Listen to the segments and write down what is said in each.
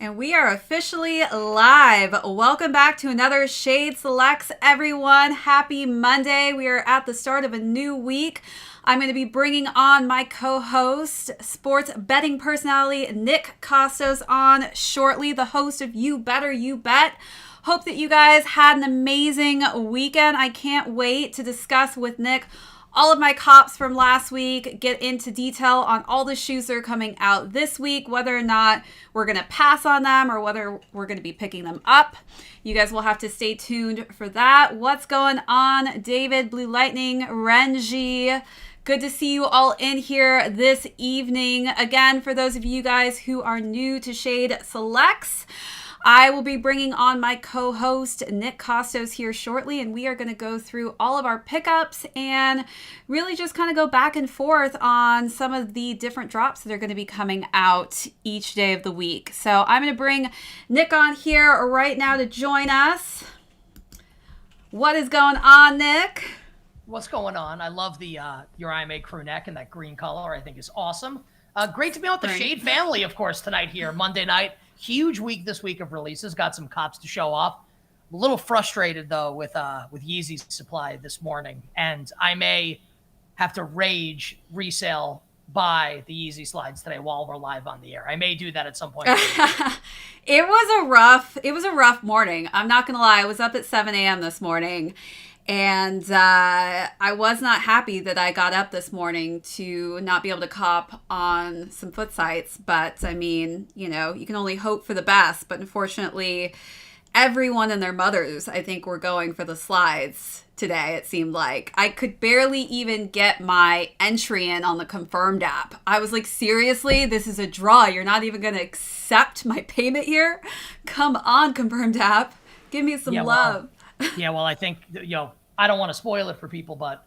And we are officially live. Welcome back to another Shade Selects, everyone. Happy Monday. We are at the start of a new week. I'm going to be bringing on my co-host, sports betting personality Nick Kostos on shortly, the host of You Better You Bet. Hope that you guys had an amazing weekend. I can't wait to discuss with Nick all of my cops from last week, get into detail on all the shoes that are coming out this week, whether or not we're going to pass on them or whether we're going to be picking them up. You guys will have to stay tuned for that. What's going on, David, Blue Lightning, Renji? Good to see you all in here this evening. Again, for those of you guys who are new to Shade Selects, I will be bringing on my co-host, Nick Kostos, here shortly, and we are going to go through all of our pickups and really just kind of go back and forth on some of the different drops that are going to be coming out each day of the week. So I'm going to bring Nick on here right now to join us. What is going on, Nick? What's going on? I love the your IMA crew neck and that green color. I think is awesome. Great to be on with the Shade family, of course, tonight here, Monday night. Huge week this week of releases. Got some cops to show off. A little frustrated though with Yeezy's supply this morning, and I may have to rage resale buy the Yeezy slides today while we're live on the air. I may do that at some point. It was a rough morning. I'm not gonna lie. I was up at 7 a.m. this morning. And I was not happy that I got up this morning to not be able to cop on some foot sites. But I mean, you know, you can only hope for the best. But unfortunately, everyone and their mothers, I think, were going for the slides today, it seemed like. I could barely even get my entry in on the Confirmed app. I was like, seriously, this is a draw. You're not even going to accept my payment here? Come on, Confirmed app. Give me some love. Yeah, well, I think, I don't want to spoil it for people, but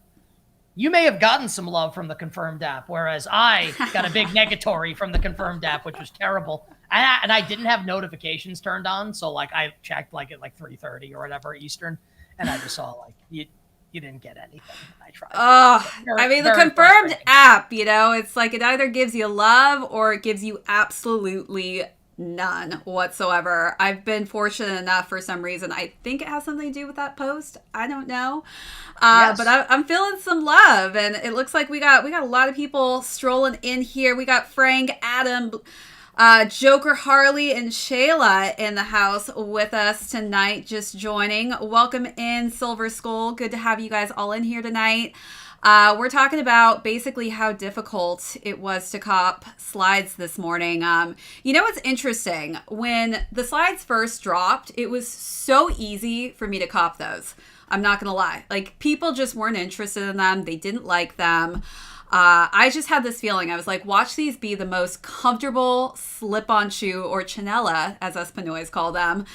you may have gotten some love from the Confirmed app, whereas I got a big negatory from the Confirmed app, which was terrible. And I didn't have notifications turned on, so like I checked like at like 3:30 or whatever Eastern, and I just saw like you didn't get anything. I tried. I mean, the Confirmed app, you know, it's like it either gives you love or it gives you absolutely none whatsoever. I've been fortunate enough for some reason. I think it has something to do with that post. I don't know. Yes. But I'm feeling some love, and it looks like we got a lot of people strolling in here. We got Frank, Adam, Joker, Harley, and Shayla in the house with us tonight, just joining. Welcome in, Silver Skull. Good to have you guys all in here tonight. We're talking about basically how difficult it was to cop slides this morning. You know what's interesting? When the slides first dropped, it was so easy for me to cop those. I'm not going to lie. Like, people just weren't interested in them. They didn't like them. I just had this feeling. I was like, watch these be the most comfortable slip-on shoe, or chanella, as us Pinoys call them.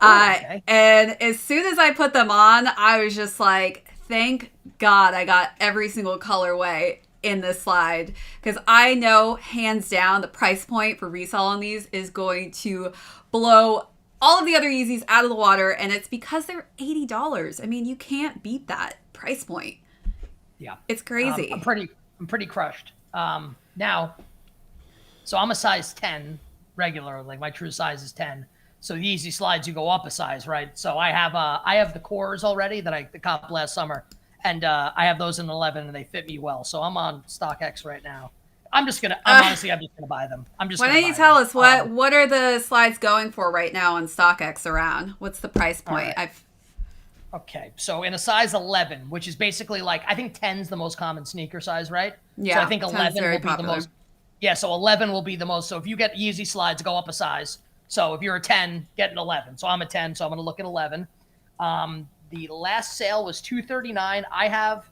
Okay. And as soon as I put them on, I was just like, thank God I got every single colorway in this slide, because I know hands down the price point for resale on these is going to blow all of the other Yeezys out of the water, and it's because they're $80. I mean, you can't beat that price point. Yeah, it's crazy. I'm pretty crushed. Now, so I'm a size 10 regular, like my true size is 10. So the Yeezy slides, you go up a size, right? So I have the cores already that I copped last summer, and I have those in 11, and they fit me well. So I'm on StockX right now. I'm just gonna buy them. Why don't you tell us what are the slides going for right now on StockX around? What's the price point? Right. Okay, so in a size 11, which is basically like, I think 10's the most common sneaker size, right? Yeah. So I think 11 will be popular. the most. Yeah, so 11 will be the most. So if you get Yeezy slides, go up a size. So if you're a 10, get an 11. So I'm a 10, so I'm going to look at 11. The last sale was $239. I have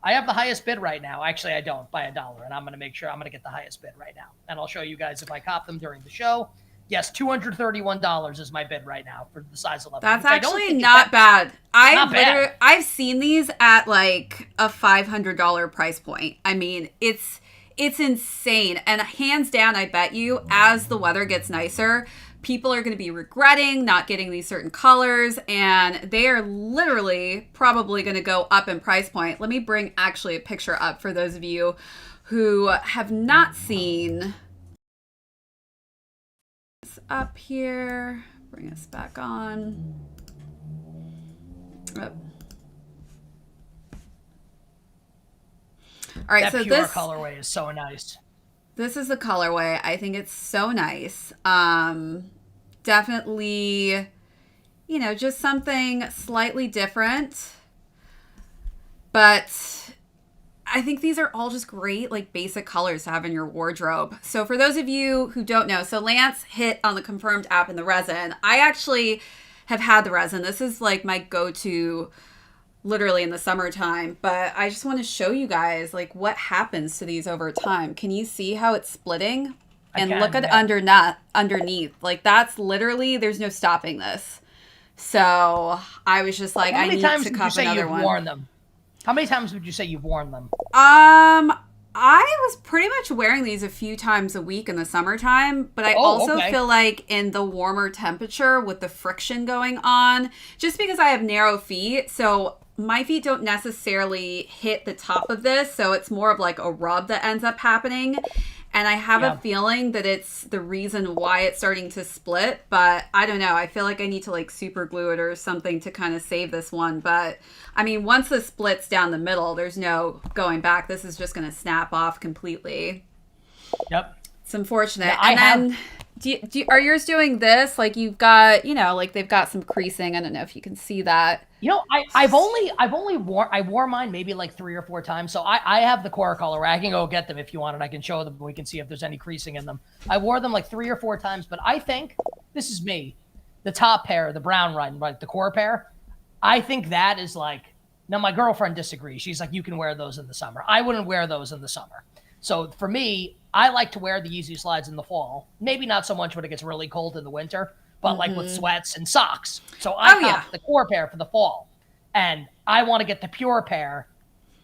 the highest bid right now. Actually, I don't, by $1, and I'm going to make sure I'm going to get the highest bid right now. And I'll show you guys if I cop them during the show. Yes, $231 is my bid right now for the size 11. That's actually not bad. I've seen these at like a $500 price point. I mean, it's insane. And hands down, I bet you, as the weather gets nicer, people are going to be regretting not getting these certain colors, and they are literally probably going to go up in price point. Let me bring actually a picture up for those of you who have not seen up here. Bring us back on. Oh. All right, that so pure this colorway is so nice. This is the colorway. I think it's so nice. Definitely, you know, just something slightly different. But I think these are all just great, like, basic colors to have in your wardrobe. So for those of you who don't know, so Lance hit on the Confirmed app and the resin. I actually have had the resin. This is like my go-to literally in the summertime, but I just want to show you guys like what happens to these over time. Can you see how it's splitting? And look at underneath. Like, that's literally, there's no stopping this. So I was just like, I need to cup another one. Worn them? How many times would you say you've worn them? I was pretty much wearing these a few times a week in the summertime, but I also feel like in the warmer temperature with the friction going on, just because I have narrow feet, so my feet don't necessarily hit the top of this, so it's more of like a rub that ends up happening. And I have a feeling that it's the reason why it's starting to split, but I don't know. I feel like I need to like super glue it or something to kind of save this one. But I mean, once this splits down the middle, there's no going back. This is just going to snap off completely. Yep. It's unfortunate. Are yours doing this? Like, you've got, you know, like they've got some creasing. I don't know if you can see that. You know, I wore mine maybe like 3 or 4 times. So I have the core color. I can go get them if you want, and I can show them. We can see if there's any creasing in them. I wore them like 3 or 4 times, but I think this is me. The top pair, the brown one, right, the core pair. I think that is like. Now my girlfriend disagrees. She's like, you can wear those in the summer. I wouldn't wear those in the summer. So for me, I like to wear the Yeezy slides in the fall. Maybe not so much when it gets really cold in the winter, but like with sweats and socks. So I got the core pair for the fall, and I want to get the pure pair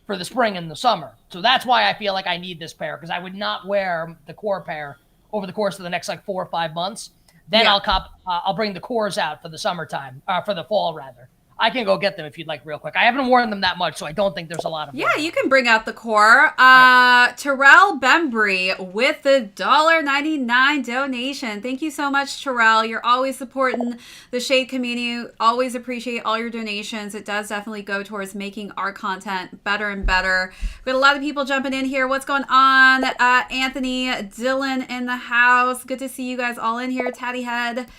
for the spring and the summer. So that's why I feel like I need this pair, because I would not wear the core pair over the course of the next like 4 or 5 months. Then I'll bring the cores out for the summertime, for the fall rather. I can go get them if you'd like real quick. I haven't worn them that much, so I don't think there's a lot of them. Yeah, you can bring out the core. Terrell Bembry with the $1.99 donation. Thank you so much, Terrell. You're always supporting the Shade community. Always appreciate all your donations. It does definitely go towards making our content better and better. We got a lot of people jumping in here. What's going on? Anthony, Dylan in the house. Good to see you guys all in here. Tatty Head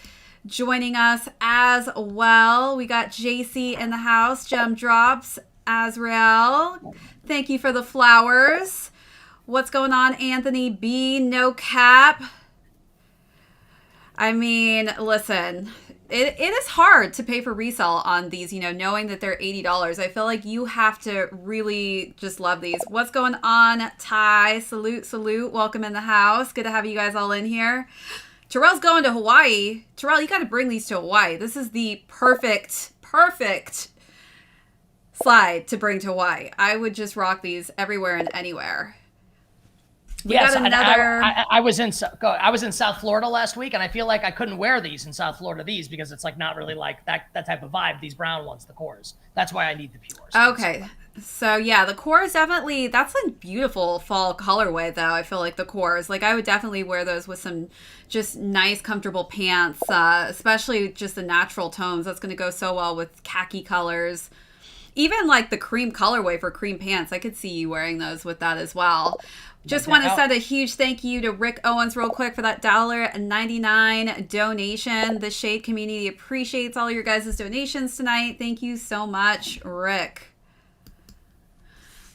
joining us as well. We got JC in the house. Gem Drops. Azrael. Thank you for the flowers. What's going on, Anthony B? No cap. I mean, listen, it is hard to pay for resale on these, you know, knowing that they're $80. I feel like you have to really just love these. What's going on, Ty? Salute, salute. Welcome in the house. Good to have you guys all in here. Terrell's going to Hawaii. Terrell, you got to bring these to Hawaii. This is the perfect slide to bring to Hawaii. I would just rock these everywhere and anywhere. Yes, I was in South Florida last week, and I feel like I couldn't wear these in South Florida, because it's like not really like that type of vibe, these brown ones, the cores. That's why I need the pures. Okay. So yeah, the core is definitely, that's a beautiful fall colorway though. I feel like the cores, like I would definitely wear those with some just nice comfortable pants, especially just the natural tones. That's going to go so well with khaki colors. Even like the cream colorway for cream pants, I could see you wearing those with that as well. Just want to send a huge thank you to Rick Owens real quick for that $1.99 donation. The Shade community appreciates all your guys' donations tonight. Thank you so much, Rick.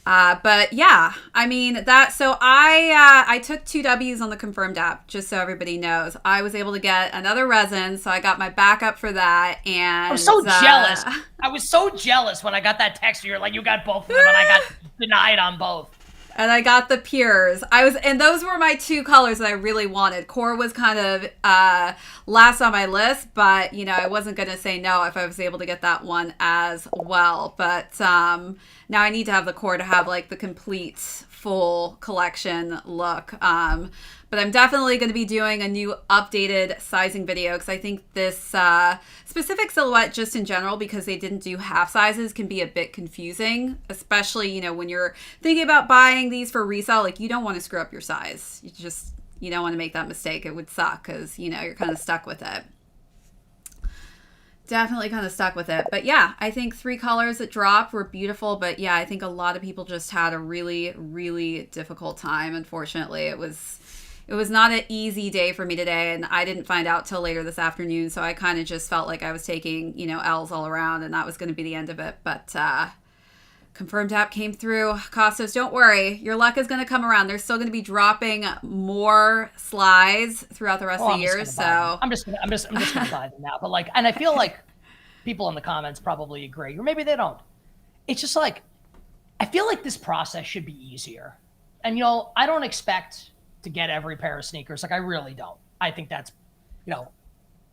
But yeah, I mean so I took 2 W's on the Confirmed app, just so everybody knows. I was able to get another resin, so I got my backup for that. And I was so jealous. I was so jealous when I got that text. You're like, you got both of them, and I got denied on both. And I got the pures. And those were my 2 colors that I really wanted. Core was kind of last on my list, but you know, I wasn't going to say no if I was able to get that one as well. But now I need to have the core to have like the complete full collection look. But I'm definitely going to be doing a new updated sizing video, because I think this specific silhouette just in general, because they didn't do half sizes, can be a bit confusing, especially, you know, when you're thinking about buying these for resale. Like, you don't want to screw up your size. You don't want to make that mistake. It would suck because, you know, you're kind of stuck with it. Definitely kind of stuck with it. But yeah, I think 3 colors that dropped were beautiful. But yeah, I think a lot of people just had a really, really difficult time. Unfortunately, it was not an easy day for me today, and I didn't find out till later this afternoon. So I kind of just felt like I was taking, you know, L's all around, and that was going to be the end of it. But confirmed app came through. Kostos, don't worry. Your luck is going to come around. They're still going to be dropping more slides throughout the rest of the year. So I'm just gonna buy them now. But like, and I feel like people in the comments probably agree, or maybe they don't. It's just like, I feel like this process should be easier. And, you know, I don't expect to get every pair of sneakers. Like, I really don't. I think that's, you know,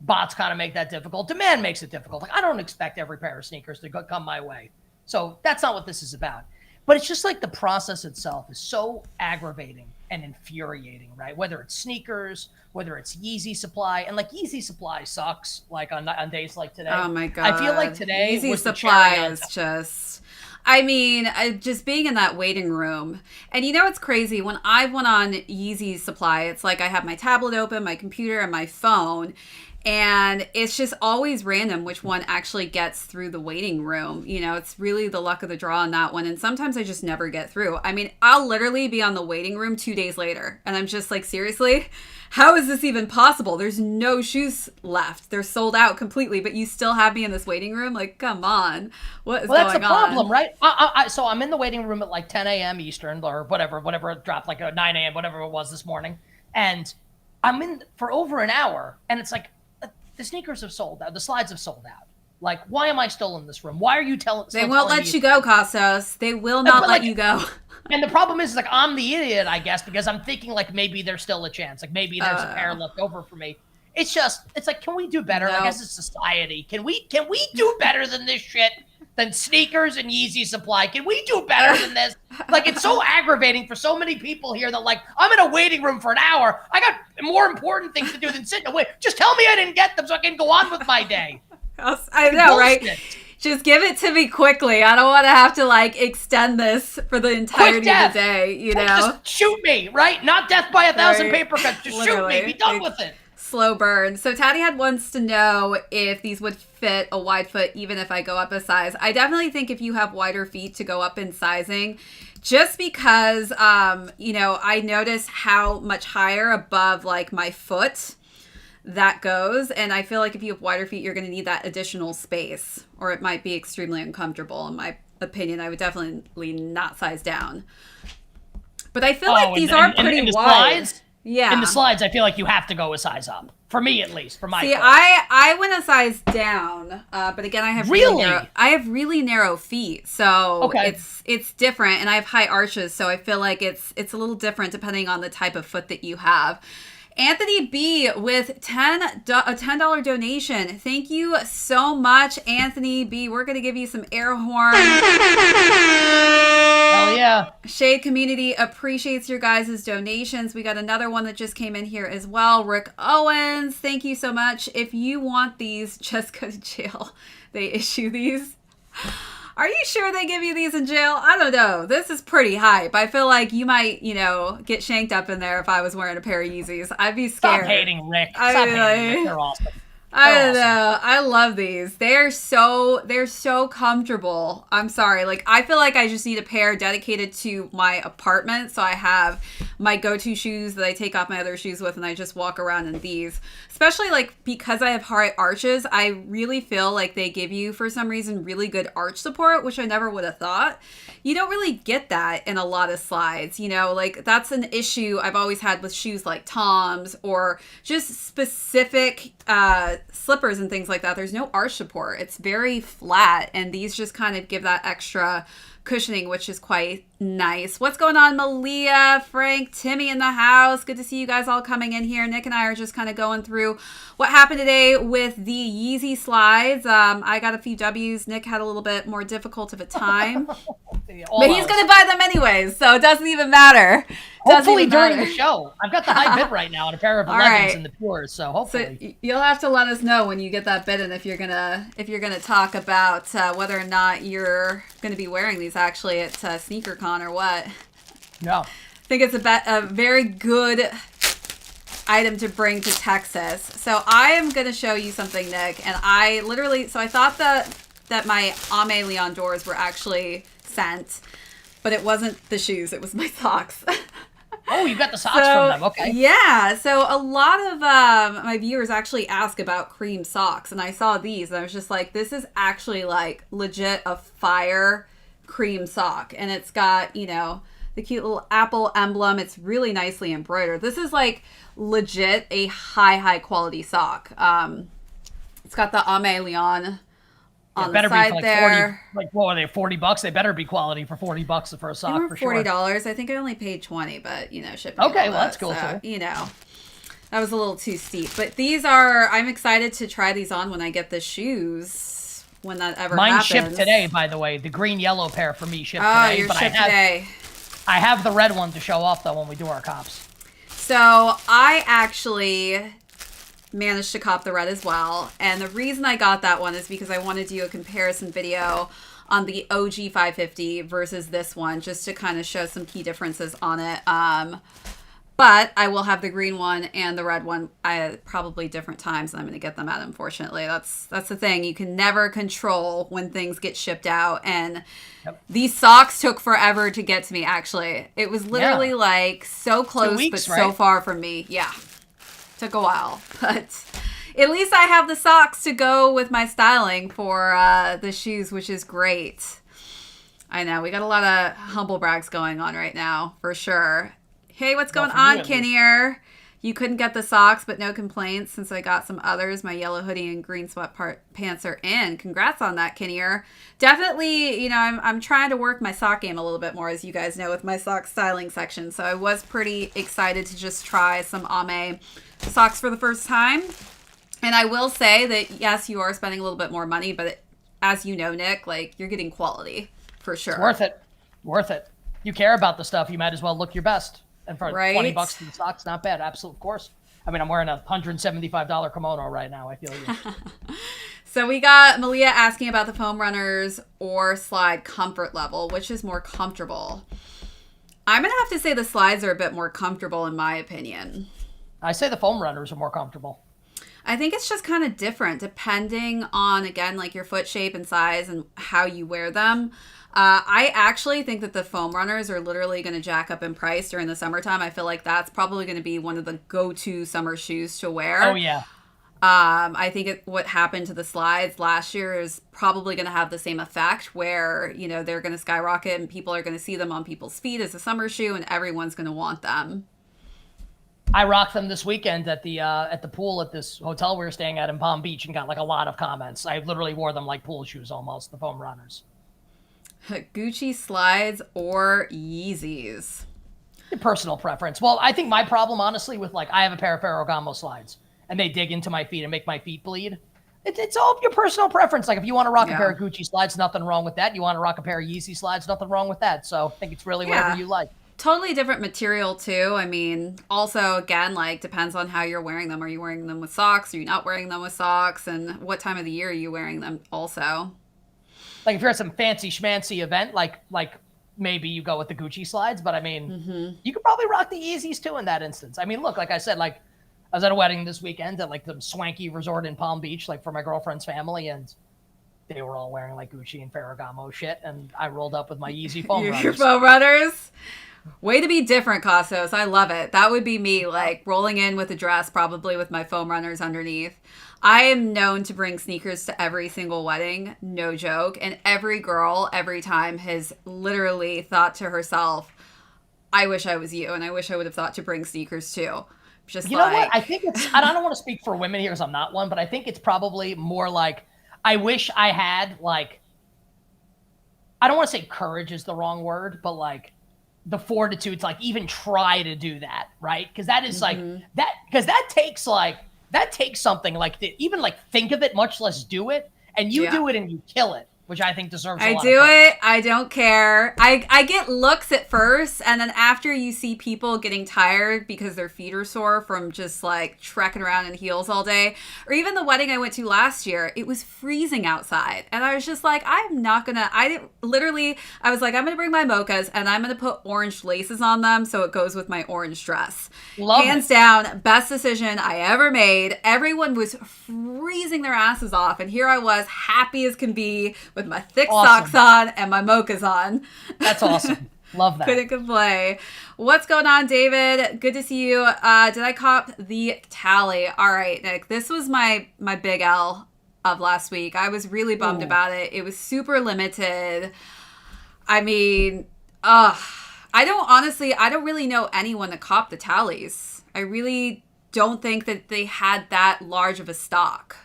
bots kind of make that difficult. Demand makes it difficult. Like, I don't expect every pair of sneakers to come my way. So that's not what this is about. But it's just like the process itself is so aggravating and infuriating, right? Whether it's sneakers, whether it's Yeezy supply, and like Yeezy supply sucks. Like on days like today. Oh my god! I feel like today Yeezy was supply is just. I mean, just being in that waiting room. And you know what's crazy? When I went on Yeezy supply, it's like I have my tablet open, my computer, and my phone. And it's just always random which one actually gets through the waiting room. You know, it's really the luck of the draw on that one. And sometimes I just never get through. I mean, I'll literally be on the waiting room 2 days later. And I'm just like, seriously? How is this even possible? There's no shoes left. They're sold out completely, but you still have me in this waiting room? Like, come on. What is going on? Well, that's the problem, right? So I'm in the waiting room at like 10 a.m. Eastern or whatever it dropped, like 9 a.m., whatever it was this morning. And I'm in for over an hour. And it's like, the sneakers have sold out. The slides have sold out. Like, why am I still in this room? Why are you telling? They won't let you go, Kostos. They will not let you go. And the problem is, like, I'm the idiot, I guess, because I'm thinking like maybe there's still a chance. Like maybe there's a pair left over for me. It's like, can we do better? Like, as a society, can we do better than this shit? Than sneakers and Yeezy supply? Can we do better than this? Like, it's so aggravating for so many people here that, like, I'm in a waiting room for an hour. I got more important things to do than sit in a wait. Just tell me I didn't get them so I can go on with my day. I know, right? Just give it to me quickly. I don't want to have to, like, extend this for the entirety of the day, you know? Just shoot me, right? Not death by 1,000 paper cuts. Just shoot me. Be done with it. Slow burn. So Taddy wants to know if these would fit a wide foot even if I go up a size. I definitely think if you have wider feet to go up in sizing, just because, you know, I notice how much higher above like my foot that goes. And I feel like if you have wider feet, you're going to need that additional space, or it might be extremely uncomfortable. In my opinion, I would definitely not size down. But I feel like these are pretty wide. Slides? Yeah. In the slides, I feel like you have to go a size up. For me, at least. For my See, I went a size down, but again, I have really narrow feet, so it's different, and I have high arches, so I feel like it's a little different depending on the type of foot that you have. Anthony B with a $10 donation. Thank you so much, Anthony B. We're going to give you some air horn. Hell yeah. Shade community appreciates your guys' donations. We got another one that just came in here as well. Rick Owens, thank you so much. If you want these, just go to jail. They issue these. Are you sure they give you these in jail? I don't know. This is pretty hype. I feel like you might, you know, get shanked up in there if I was wearing a pair of Yeezys. I'd be scared. Stop hating Rick. Stop hating Rick. They're awesome. I don't know. I love these. They're so comfortable. I'm sorry. Like, I feel like I just need a pair dedicated to my apartment. So I have my go-to shoes that I take off my other shoes with, and I just walk around in these. Especially, like, because I have high arches, I really feel like they give you, for some reason, really good arch support, which I never would have thought. You don't really get that in a lot of slides, you know? Like, that's an issue I've always had with shoes like Tom's or just specific slippers and things like that. There's no arch support. It's very flat, and these just kind of give that extra cushioning, which is quite nice. What's going on, Malia, Frank, Timmy in the house? Good to see you guys all coming in here. Nick and I are just kind of going through what happened today with the Yeezy slides. I got a few W's. Nick had a little bit more difficult of a time. But he's going to buy them anyways, so it doesn't even matter. Hopefully during the show. I've got the high bid right now on a pair of 11s in the Pures, so hopefully. So you'll have to let us know when you get that bid, and if you're gonna talk about whether or not you're gonna be wearing these actually at SneakerCon or what. No. I think it's a very good item to bring to Texas. So I am going to show you something, Nick. And I thought that my Ame Leon doors were actually sent, but it wasn't the shoes. It was my socks. Oh, you got the socks from them. Okay. Yeah. So a lot of my viewers actually ask about cream socks, and I saw these, and I was just like, this is actually like legit a fire cream sock, and it's got, you know, the cute little apple emblem. It's really nicely embroidered. This is like legit a high quality sock. It's got the Ame Leon on the side be like there. 40, like, what are they, $40? They better be quality for $40 for a sock. They were $40. I think I only paid $20, but you know, shipping. Okay, well that's cool too. You know, that was a little too steep. But these are. I'm excited to try these on when I get the shoes. When that ever Mine happens. shipped today, by the way. The green yellow pair for me shipped today. Yours shipped today. I have the red one to show off though when we do our cops. So I actually managed to cop the red as well, and the reason I got that one is because I want to do a comparison video on the OG 550 versus this one, just to kind of show some key differences on it. But I will have the green one and the red one at probably different times, and I'm going to get them out, unfortunately. That's the thing. You can never control when things get shipped out, and these socks took forever to get to me, actually. It was literally like so close, 2 weeks, but so far from me. Yeah. Took a while, but at least I have the socks to go with my styling for the shoes, which is great. I know we got a lot of humble brags going on right now, for sure. Hey, what's going on, Kinnear? You couldn't get the socks, but no complaints since I got some others. My yellow hoodie and green pants are in. Congrats on that, Kinnear. Definitely, you know, I'm trying to work my sock game a little bit more, as you guys know, with my sock styling section. So I was pretty excited to just try some Ame socks for the first time. And I will say that, yes, you are spending a little bit more money, but as you know, Nick, like, you're getting quality for sure. It's worth it. Worth it. You care about the stuff, you might as well look your best. And for $20 for the socks, not bad. Absolutely, of course. I mean, I'm wearing a $175 kimono right now. I feel you. So we got Malia asking about the foam runners or slide comfort level, which is more comfortable. I'm going to have to say the slides are a bit more comfortable, in my opinion. I say the foam runners are more comfortable. I think it's just kind of different depending on, again, like your foot shape and size and how you wear them. I actually think that the foam runners are literally going to jack up in price during the summertime. I feel like that's probably going to be one of the go-to summer shoes to wear. Oh, yeah. I think what happened to the slides last year is probably going to have the same effect where, you know, they're going to skyrocket and people are going to see them on people's feet as a summer shoe and everyone's going to want them. I rocked them this weekend at the pool at this hotel we were staying at in Palm Beach and got like a lot of comments. I literally wore them like pool shoes almost, the foam runners. Gucci slides or Yeezys? Your personal preference. Well, I think my problem, honestly, with like, I have a pair of Ferragamo slides and they dig into my feet and make my feet bleed. It's all your personal preference. Like if you want to rock a pair of Gucci slides, nothing wrong with that. You want to rock a pair of Yeezy slides, nothing wrong with that. So I think it's really whatever you like. Totally different material too. I mean, also again, like depends on how you're wearing them. Are you wearing them with socks? Are you not wearing them with socks? And what time of the year are you wearing them also? Like if you're at some fancy schmancy event, like maybe you go with the Gucci slides, but I mean, you could probably rock the Yeezys too in that instance. I mean, look, like I said, like I was at a wedding this weekend at like the swanky resort in Palm Beach, like for my girlfriend's family, and they were all wearing like Gucci and Ferragamo shit, and I rolled up with my Yeezy foam runners. Your foam runners? Way to be different, Kostos. I love it. That would be me, like rolling in with a dress, probably with my foam runners underneath. I am known to bring sneakers to every single wedding, no joke. And every girl, every time, has literally thought to herself, I wish I was you, and I wish I would have thought to bring sneakers too. Just you know what? I think it's, I don't want to speak for women here because I'm not one, but I think it's probably more like, I wish I had, like, I don't want to say courage is the wrong word, but like, the fortitude to like even try to do that, right? Because that is like that, because that takes something like to even like think of it, much less do it, and you do it and you kill it. which I think deserves a lot I of do credit. it. I don't care. I get looks at first, and then after you see people getting tired because their feet are sore from just like trekking around in heels all day, or even the wedding I went to last year, it was freezing outside, and I was just like, I'm not gonna. I was like, I'm gonna bring my mochas, and I'm gonna put orange laces on them so it goes with my orange dress. Hands down, best decision I ever made. Everyone was freezing their asses off, and here I was, happy as can be, with my thick socks on and my mochas on. That's awesome. Love that. Couldn't complain. What's going on, David? Good to see you. Did I cop the tally? All right, Nick. This was my big L of last week. I was really bummed about it. It was super limited. I mean, I don't really know anyone that copped the tallies. I really don't think that they had that large of a stock.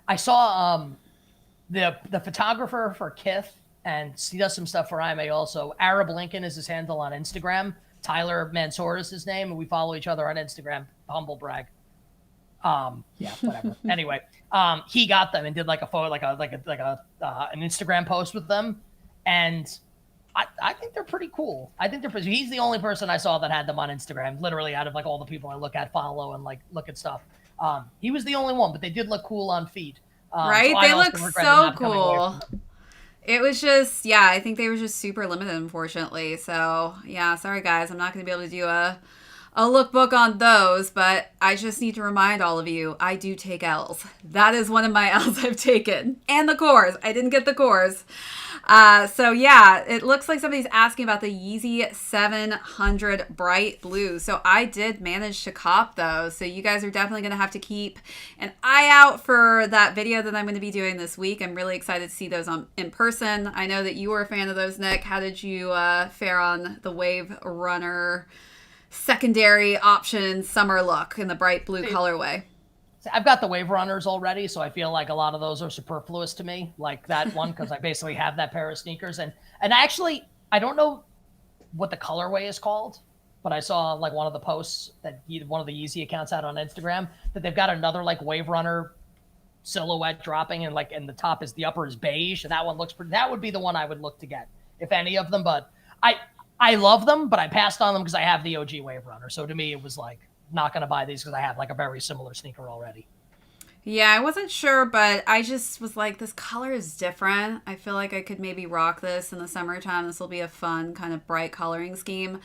I saw the photographer for Kith, and he does some stuff for IMA also. Arab Lincoln is his handle on Instagram. Tyler Mansour is his name, and we follow each other on Instagram. Humble brag. Yeah, whatever. Anyway, he got them and did like a photo, an Instagram post with them, and I think they're pretty cool. I think he's the only person I saw that had them on Instagram, literally out of like all the people I follow and like look at stuff. He was the only one, but they did look cool on feet. Right? So they look so cool. It was just, yeah, I think they were just super limited, unfortunately. So, yeah, sorry, guys. I'm not going to be able to do a lookbook on those, but I just need to remind all of you, I do take L's. That is one of my L's I've taken. And the cores. I didn't get the cores. So yeah, it looks like somebody's asking about the Yeezy 700 bright blue. So I did manage to cop those. So you guys are definitely going to have to keep an eye out for that video that I'm going to be doing this week. I'm really excited to see those in person. I know that you were a fan of those, Nick. How did you fare on the Wave Runner secondary option summer look in the bright blue colorway? I've got the Wave Runners already, so I feel like a lot of those are superfluous to me, like that one, because I basically have that pair of sneakers. And actually, I don't know what the colorway is called, but I saw like one of the posts that one of the Yeezy accounts had on Instagram that they've got another like Wave Runner silhouette dropping, and like, and the top is, the upper is beige, and that one looks pretty. That would be the one I would look to get, if any of them. But I love them, but I passed on them because I have the OG Wave Runner. So to me, it was like, not going to buy these because I have like a very similar sneaker already. Yeah, I wasn't sure, but I just was like, this color is different. I feel like I could maybe rock this in the summertime. This will be a fun kind of bright coloring scheme.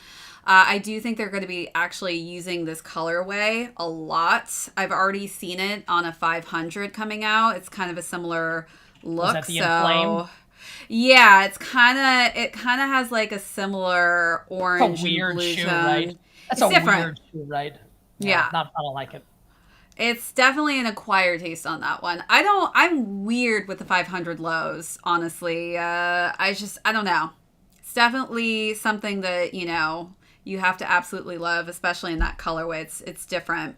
I do think they're going to be actually using this colorway a lot. I've already seen it on a 500 coming out. It's kind of a similar look. Is that the inflame? Yeah, it kind of has like a similar orange, it's a weird and blue shoe, tone. right? That's it's a different. Weird shoe, right? Yeah. I don't like it. It's definitely an acquired taste on that one. I'm weird with the 500 lows, honestly. I don't know. It's definitely something that, you have to absolutely love, especially in that colorway. It's different.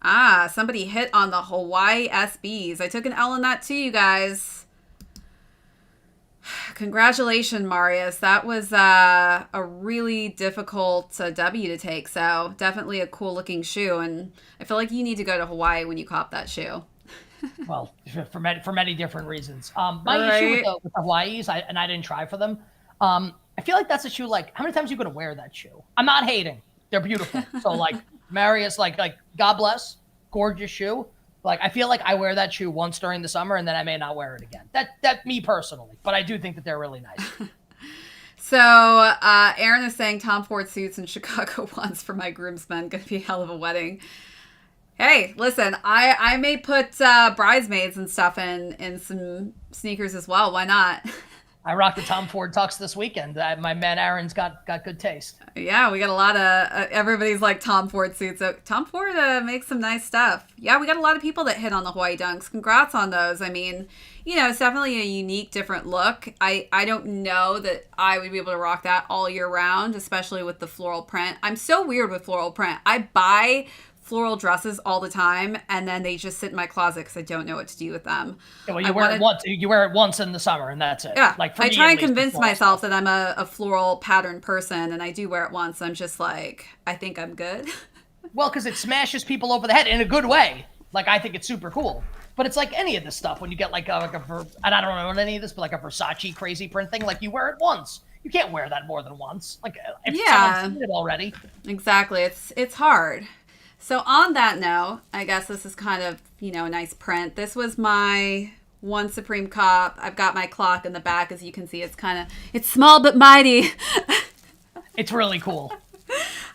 Somebody hit on the Hawaii SBs. I took an L in that too, you guys. Congratulations, Marius. That was a really difficult W to take. So definitely a cool looking shoe. And I feel like you need to go to Hawaii when you cop that shoe. Well, for many different reasons. My issue with the Hawaiis, and I didn't try for them. I feel like that's a shoe, like, how many times are you going to wear that shoe? I'm not hating. They're beautiful. So like Marius, like God bless, gorgeous shoe. Like, I feel like I wear that shoe once during the summer, and then I may not wear it again. That me personally, but I do think that they're really nice. So Aaron is saying Tom Ford suits in Chicago once for my groomsmen. Gonna be a hell of a wedding. Hey, listen, I may put bridesmaids and stuff in some sneakers as well. Why not? I rocked the Tom Ford tux this weekend. My man Aaron's got good taste. Yeah, we got a lot of everybody's like Tom Ford suits. So Tom Ford makes some nice stuff. Yeah, we got a lot of people that hit on the Hawaii Dunks. Congrats on those. I mean, it's definitely a unique, different look. I don't know that I would be able to rock that all year round, especially with the floral print. I'm so weird with floral print. I buy floral dresses all the time, and then they just sit in my closet because I don't know what to do with them. Yeah, well, you wear it once in the summer, and that's it. Yeah, like I try and convince myself that I'm a floral pattern person, and I do wear it once. I'm just like, I think I'm good. Well, because it smashes people over the head in a good way. Like, I think it's super cool. But it's like any of this stuff when you get like and I don't know any of this, but like a Versace crazy print thing, like you wear it once. You can't wear that more than once. Like if someone's seen it already. Exactly. It's hard. So on that note, I guess this is kind of, a nice print. This was my one Supreme Cop. I've got my clock in the back. As you can see, it's small but mighty. It's really cool.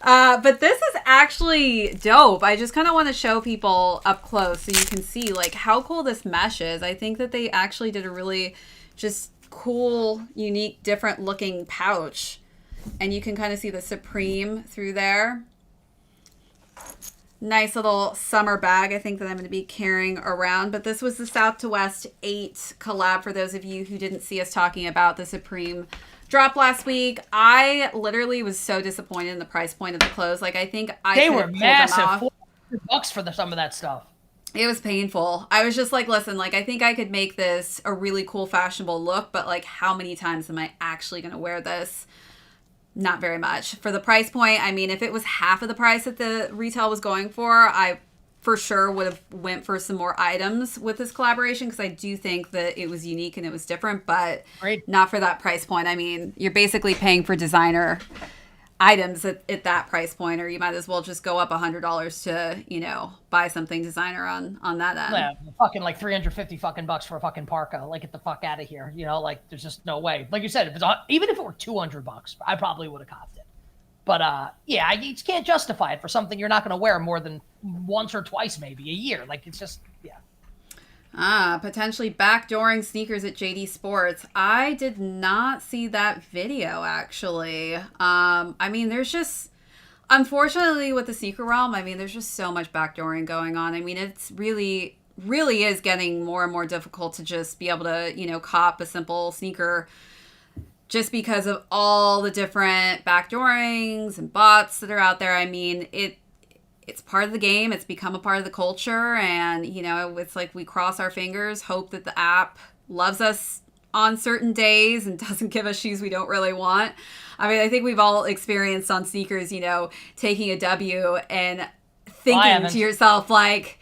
But this is actually dope. I just kind of want to show people up close so you can see like how cool this mesh is. I think that they actually did a really just cool, unique, different looking pouch. And you can kind of see the Supreme through there. Nice little summer bag, I think, that I'm going to be carrying around. But this was the South to West 8 collab for those of you who didn't see us talking about the Supreme drop last week. I literally was so disappointed in the price point of the clothes. Like, I think they were massive. $400 for some of that stuff. It was painful. I was just like, listen, like, I think I could make this a really cool, fashionable look, but like, how many times am I actually going to wear this? Not very much. For the price point, I mean, if it was half of the price that the retail was going for, I for sure would have went for some more items with this collaboration because I do think that it was unique and it was different, but not for that price point. I mean, you're basically paying for designer items at that price point, or you might as well just go up $100 to, buy something designer on that end. Yeah, fucking like $350 for a fucking parka. Like, get the fuck out of here. Like there's just no way. Like you said, even if it were $200, I probably would have copped it. But yeah, you just can't justify it for something you're not going to wear more than once or twice, maybe a year. Like, it's just, yeah. Potentially backdooring sneakers at JD Sports. I did not see that video, actually. I mean, there's just, unfortunately, with the sneaker realm, I mean, there's just so much backdooring going on. I mean, it's really is getting more and more difficult to just be able to, cop a simple sneaker just because of all the different backdoorings and bots that are out there. I mean, it's part of the game. It's become a part of the culture. And, it's like we cross our fingers, hope that the app loves us on certain days and doesn't give us shoes we don't really want. I mean, I think we've all experienced on sneakers, taking a W and thinking to yourself, like,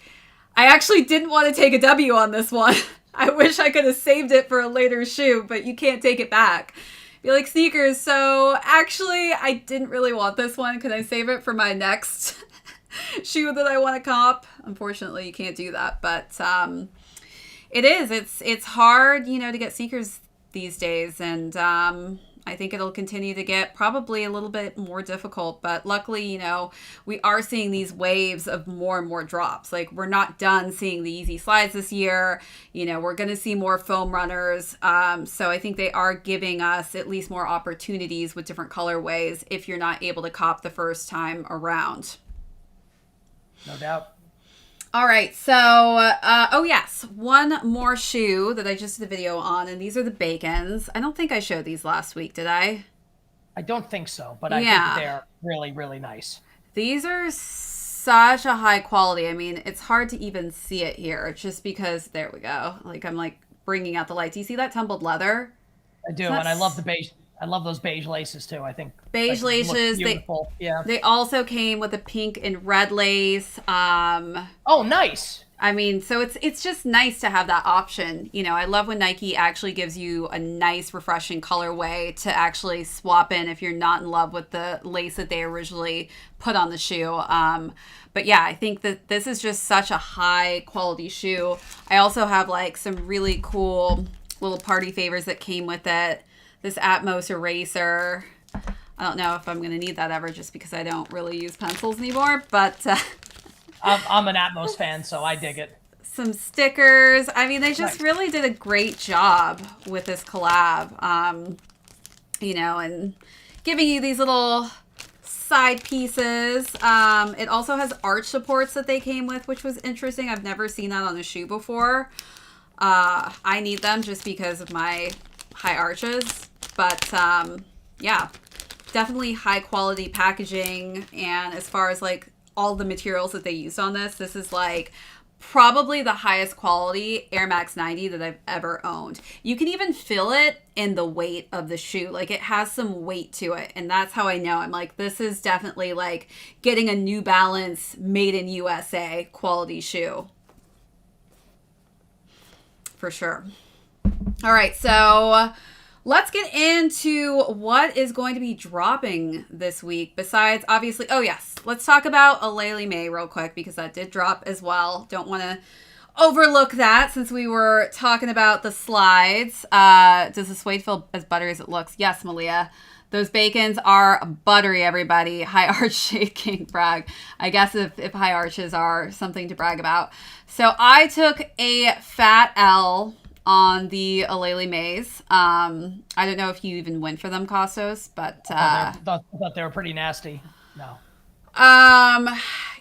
I actually didn't want to take a W on this one. I wish I could have saved it for a later shoe, but you can't take it back. Be like, sneakers, so actually, I didn't really want this one. Can I save it for my next shoe that I want to cop? Unfortunately, you can't do that, but it's hard, to get sneakers these days, and I think it'll continue to get probably a little bit more difficult, but luckily, we are seeing these waves of more and more drops. Like, we're not done seeing the Yeezy slides this year. We're going to see more foam runners. So I think they are giving us at least more opportunities with different colorways if you're not able to cop the first time around. No doubt. All right, so, oh yes, one more shoe that I just did a video on, and these are the Bacons. I don't think I showed these last week, did I? I don't think so, but I think they're really, really nice. These are such a high quality. I mean, it's hard to even see it here, just because, there we go. Like, I'm like bringing out the light. Do you see that tumbled leather? I do, and I love the beige. I love those beige laces too. I think beige laces. They also came with a pink and red lace. Oh, nice. I mean, so it's just nice to have that option. I love when Nike actually gives you a nice, refreshing colorway to actually swap in if you're not in love with the lace that they originally put on the shoe. But yeah, I think that this is just such a high quality shoe. I also have like some really cool little party favors that came with it. This Atmos eraser. I don't know if I'm going to need that ever just because I don't really use pencils anymore, but I'm an Atmos fan, so I dig it. Some stickers. I mean, they just really did a great job with this collab, and giving you these little side pieces. It also has arch supports that they came with, which was interesting. I've never seen that on a shoe before. I need them just because of my high arches. But yeah, definitely high quality packaging. And as far as like all the materials that they used on this is like probably the highest quality Air Max 90 that I've ever owned. You can even feel it in the weight of the shoe. Like, it has some weight to it. And that's how I know. I'm like, this is definitely like getting a New Balance made in USA quality shoe. for sure. All right, so let's get into what is going to be dropping this week. Besides, obviously, oh yes, let's talk about Aleli May real quick because that did drop as well. Don't want to overlook that since we were talking about the slides. Does the suede feel as buttery as it looks? Yes, Malia. Those bacons are buttery, everybody. High arch shade king brag. I guess if high arches are something to brag about. So I took a fat L on the Aleli Mays. I don't know if you even went for them, Kostos, but thought they were pretty nasty. No.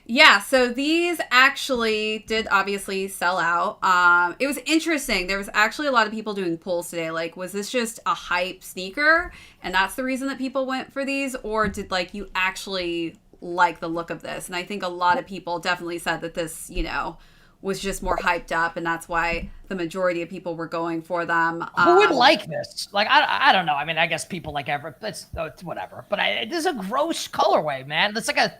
Yeah, so these actually did obviously sell out. It was interesting. There was actually a lot of people doing polls today. Like, was this just a hype sneaker and that's the reason that people went for these? Or did like you actually like the look of this? And I think a lot of people definitely said that this, you know, was just more hyped up and that's why the majority of people were going for them. Who would like this? Like, I don't know. I mean, I guess people like it's whatever. But this is a gross colorway, man. That's like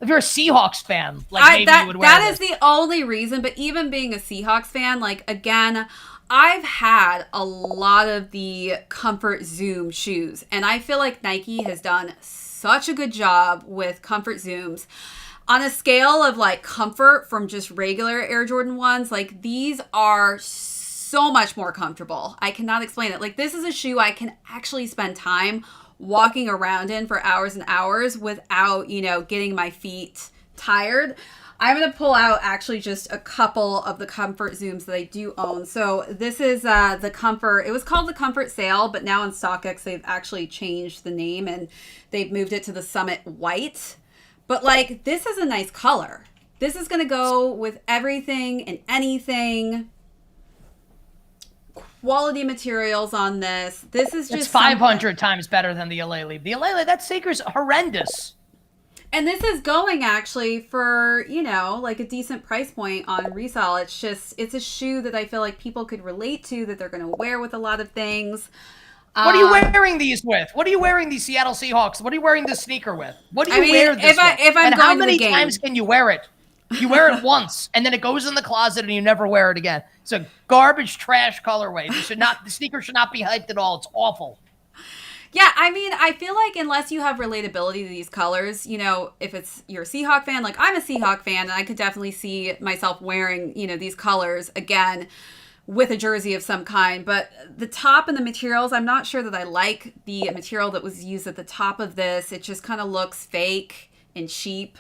if you're a Seahawks fan, like maybe you would wear that this. is the only reason. But even being a Seahawks fan, like again, I've had a lot of the Comfort Zoom shoes, and I feel like Nike has done such a good job with Comfort Zooms. On a scale of like comfort from just regular Air Jordan 1s, like these are so much more comfortable. I cannot explain it. Like this is a shoe I can actually spend time walking around in for hours and hours without, you know, getting my feet tired. I'm going to pull out actually just a couple of the Comfort Zooms that I do own. So this is the Comfort. It was called the Comfort Sail, but now in StockX they've actually changed the name and they've moved it to the Summit White. But like this is a nice color. This is going to go with everything and anything. Quality materials on this. This is just 500 times better than the Aleli. The Aleli, that sneaker's horrendous. And this is going actually for, you know, like a decent price point on resale. It's just, it's a shoe that I feel like people could relate to, that they're going to wear with a lot of things. What are you wearing these with? What are you wearing these Seattle Seahawks? What are you wearing this sneaker with? What do you wear this with? If I'm and going how many to the game, times can you wear it? You wear it once, and then it goes in the closet, and you never wear it again. It's a garbage, trash colorway. The sneaker should not be hyped at all. It's awful. Yeah, I mean, I feel like unless you have relatability to these colors, you know, if you're a Seahawk fan, like I'm a Seahawk fan, and I could definitely see myself wearing, you know, these colors again with a jersey of some kind. But the top and the materials, I'm not sure that I like the material that was used at the top of this. It just kind of looks fake and cheap.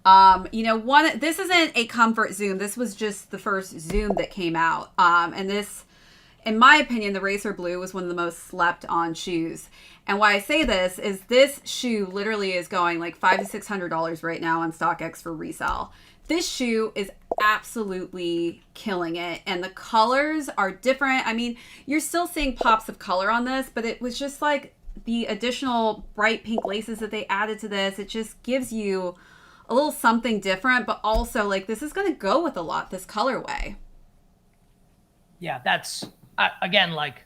You know, this isn't a Comfort Zoom. This was just the first Zoom that came out. And this, in my opinion, the Racer Blue was one of the most slept on shoes. And why I say this is this shoe literally is going like $500 to $600 right now on StockX for resale. This shoe is absolutely killing it. And the colors are different. I mean, you're still seeing pops of color on this, but it was just like the additional bright pink laces that they added to this. It just gives you a little something different, but also like this is going to go with a lot, this colorway. Yeah, that's again, like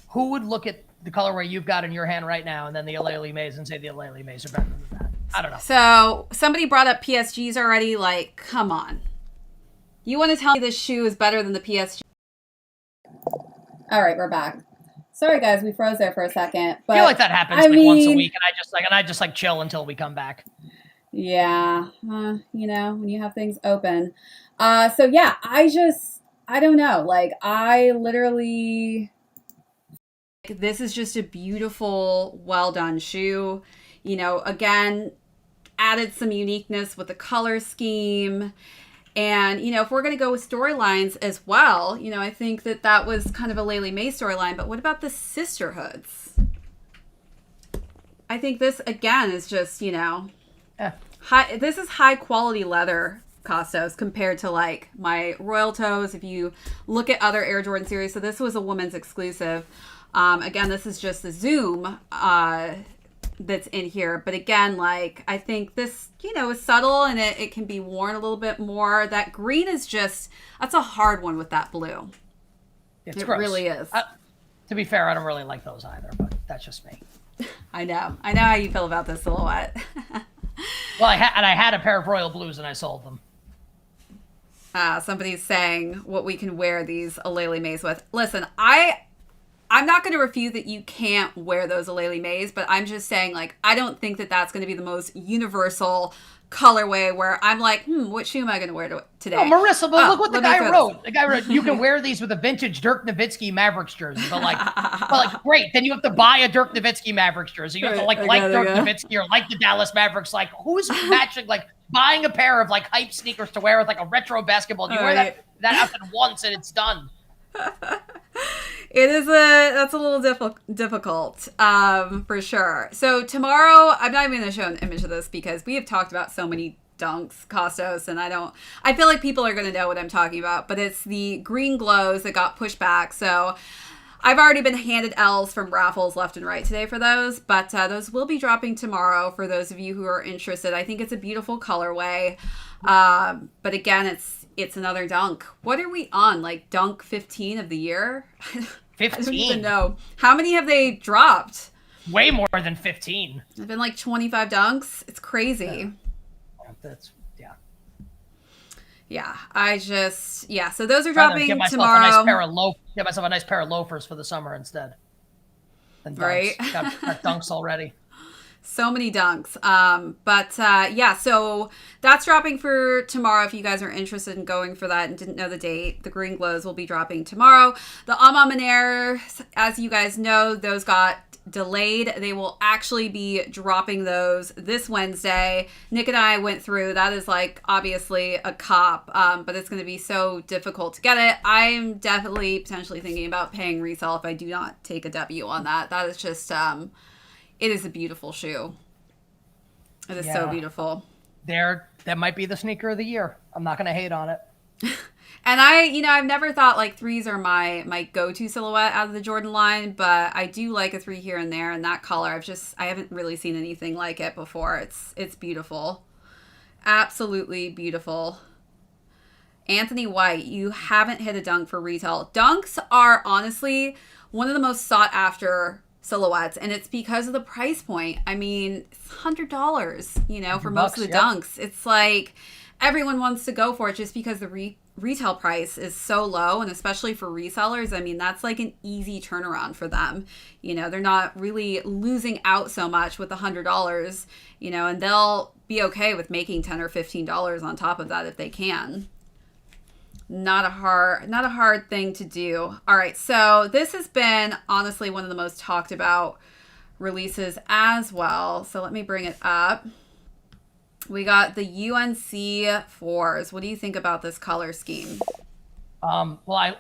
who would look at the colorway you've got in your hand right now and then the Aleli Mays and say the Aleli Mays are better than that? I don't know. So somebody brought up PSGs already. Like, come on. You want to tell me this shoe is better than the PSG? All right, we're back. Sorry, guys, we froze there for a second. But I feel like that happens once a week, and I just chill until we come back. Yeah, you know, when you have things open. So yeah, I don't know. Like I literally, this is just a beautiful, well done shoe. You know, again, added some uniqueness with the color scheme. And, you know, if we're going to go with storylines as well, you know, I think that was kind of a Aleli May storyline. But what about the sisterhoods? I think this, again, is just, you know, this is high quality leather, Kostos, compared to like my Royal Toes. If you look at other Air Jordan series, so this was a women's exclusive. Again, this is just the Zoom that's in here. But again, like I think this, you know, is subtle and it can be worn a little bit more. That green is just, that's a hard one with that blue. It gross. Really is. To be fair, I don't really like those either, but that's just me. I know how you feel about this silhouette. Well, I had a pair of royal blues and I sold them. Somebody's saying what we can wear these Alele Mays with. Listen, I'm not going to refute that you can't wear those Alele Mays, but I'm just saying, like, I don't think that that's going to be the most universal colorway where I'm like, what shoe am I going to wear today? Oh, Marissa, but look what the guy wrote. The guy wrote, you can wear these with a vintage Dirk Nowitzki Mavericks jersey, but great. Then you have to buy a Dirk Nowitzki Mavericks jersey. You have to like Dirk Nowitzki or like the Dallas Mavericks. Like, who's matching, like, buying a pair of like hype sneakers to wear with like a retro basketball? You wear that outfit once and it's done. That's a little difficult, for sure. So tomorrow, I'm not even going to show an image of this because we have talked about so many dunks, Kostos, and I feel like people are going to know what I'm talking about, but it's the green glows that got pushed back. So I've already been handed L's from raffles left and right today for those, but those will be dropping tomorrow for those of you who are interested. I think it's a beautiful colorway. But again, it's another dunk. What are we on? Like dunk 15 of the year? 15. I don't even know. How many have they dropped? Way more than 15. It's been like 25 dunks. It's crazy. Yeah. So those are dropping tomorrow. Get myself a nice pair of loafers for the summer instead. Than dunks. Right. got dunks already. So many dunks. So that's dropping for tomorrow. If you guys are interested in going for that and didn't know the date, the green glows will be dropping tomorrow. The Amamanere, as you guys know, those got delayed. They will actually be dropping those this Wednesday. Nick and I went through. That is like obviously a cop, but it's going to be so difficult to get it. I'm definitely potentially thinking about paying resale if I do not take a W on that. That is just... it is a beautiful shoe. It is so beautiful. That might be the sneaker of the year. I'm not going to hate on it. And I've never thought like threes are my go-to silhouette out of the Jordan line, but I do like a three here and there in that color. I haven't really seen anything like it before. It's beautiful. Absolutely beautiful. Anthony White, you haven't hit a dunk for retail. Dunks are honestly one of the most sought after silhouettes, and it's because of the price point. I mean, it's $100, for most of the dunks. It's like everyone wants to go for it just because the retail price is so low, and especially for resellers, I mean, that's like an easy turnaround for them. They're not really losing out so much with $100, and they'll be okay with making $10 or $15 on top of that if they can. Not a hard thing to do. All right, so this has been honestly one of the most talked about releases as well. So let me bring it up. We got the UNC 4s. What do you think about this color scheme? Well,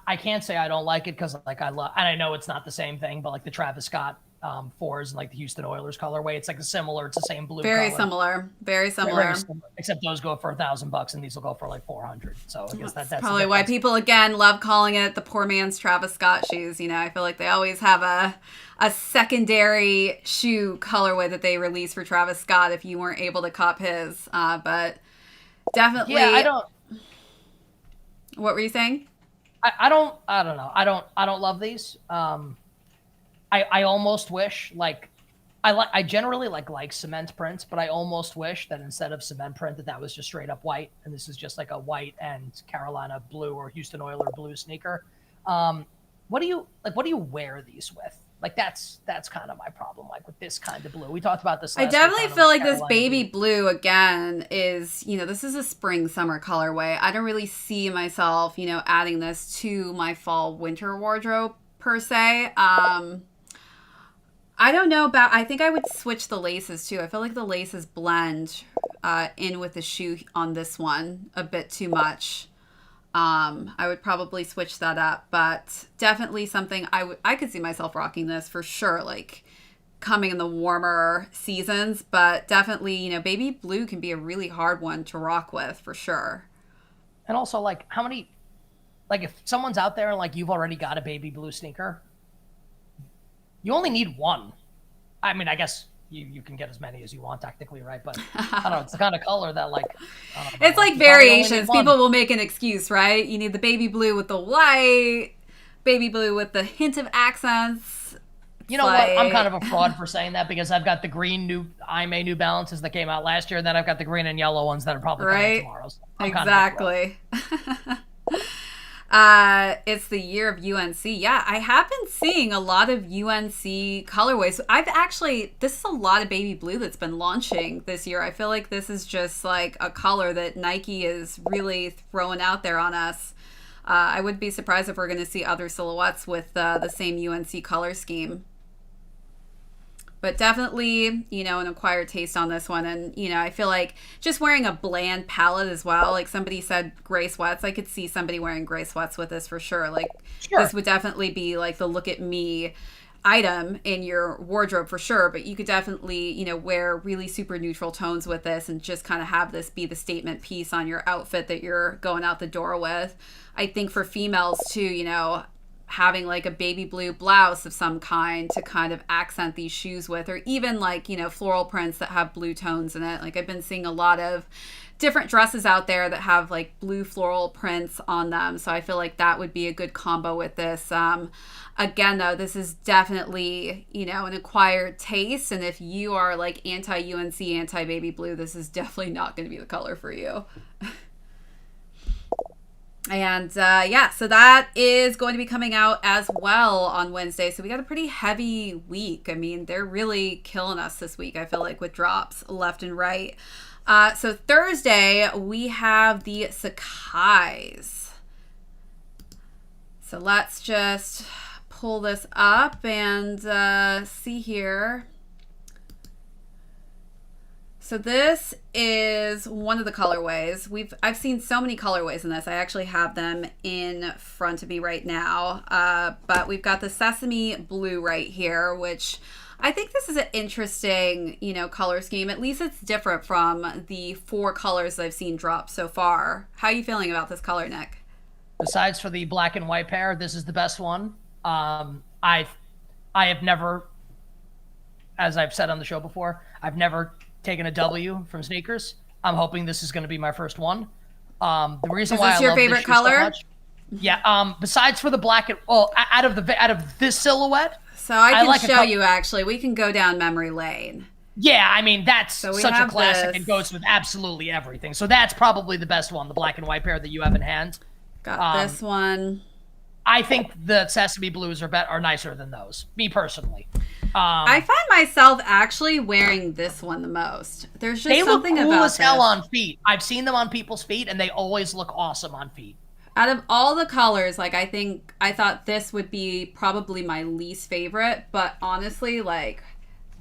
I can't say I don't like it because like I love, and I know it's not the same thing, but like the Travis Scott 4s and like the Houston Oilers colorway, it's like it's the same blue very color. Very similar, except those go for $1,000 and these will go for like 400. So I guess that's probably why people again love calling it the poor man's Travis Scott shoes. I feel like they always have a secondary shoe colorway that they release for Travis Scott if you weren't able to cop his, but definitely What were you saying? I don't know. I don't love these. I almost wish I generally like cement prints, but I almost wish that instead of cement print that was just straight up white, and this is just like a white and Carolina blue or Houston Oiler blue sneaker. What do you wear these with? Like that's kind of my problem. Like with this kind of blue, we talked about this. I definitely feel like this baby blue again is, this is a spring summer colorway. I don't really see myself, adding this to my fall winter wardrobe per se. I don't know I think I would switch the laces too. I feel like the laces blend in with the shoe on this one a bit too much. I would probably switch that up, but definitely something I could see myself rocking this for sure, like coming in the warmer seasons, but definitely, baby blue can be a really hard one to rock with for sure. And also like how many, like if someone's out there and like you've already got a baby blue sneaker, you only need one. I mean, I guess you can get as many as you want technically, right? But I don't know. It's the kind of color that like... it's like variations. People will make an excuse, right? You need the baby blue with the white, baby blue with the hint of accents. You know what? I'm kind of a fraud for saying that because I've got the green New Balances that came out last year, and then I've got the green and yellow ones that are probably coming tomorrow. So exactly. It's the year of UNC. Yeah, I have been seeing a lot of UNC colorways. This is a lot of baby blue that's been launching this year. I feel like this is just like a color that Nike is really throwing out there on us. I would be surprised if we're going to see other silhouettes with the same UNC color scheme. But definitely, an acquired taste on this one. And, I feel like just wearing a bland palette as well. Like somebody said gray sweats. I could see somebody wearing gray sweats with this for sure. Like This would definitely be like the look at me item in your wardrobe for sure. But you could definitely, wear really super neutral tones with this and just kind of have this be the statement piece on your outfit that you're going out the door with. I think for females too, having like a baby blue blouse of some kind to kind of accent these shoes with, or even like, floral prints that have blue tones in it. Like I've been seeing a lot of different dresses out there that have like blue floral prints on them. So I feel like that would be a good combo with this. Again, though, this is definitely, an acquired taste. And if you are like anti-UNC, anti-baby blue, this is definitely not going to be the color for you. And so that is going to be coming out as well on Wednesday. So we got a pretty heavy week. I mean, they're really killing us this week, I feel like, with drops left and right. So Thursday, we have the Sacais. So let's just pull this up and see here. So this is one of the colorways. I've seen so many colorways in this. I actually have them in front of me right now. But we've got the sesame blue right here, which I think this is an interesting, color scheme. At least it's different from the 4 colors that I've seen drop so far. How are you feeling about this color, Nick? Besides for the black and white pair, this is the best one. I have never, as I've said on the show before, I've never taken a W from sneakers. I'm hoping this is going to be my first one. The reason why I your love favorite this shoe color? so much, yeah. Besides for the black and out of this silhouette, so I can show you. Actually, we can go down memory lane. Yeah, I mean that's such a classic. This. It goes with absolutely everything. So that's probably the best one, the black and white pair that you have in hand. Got this one. I think the sesame blues are nicer than those. Me personally. I find myself actually wearing this one the most. There's just something about They look cool as hell this. on feet. I've seen them on people's feet, and they always look awesome on feet. Out of all the colors, like I thought this would be probably my least favorite, but honestly, like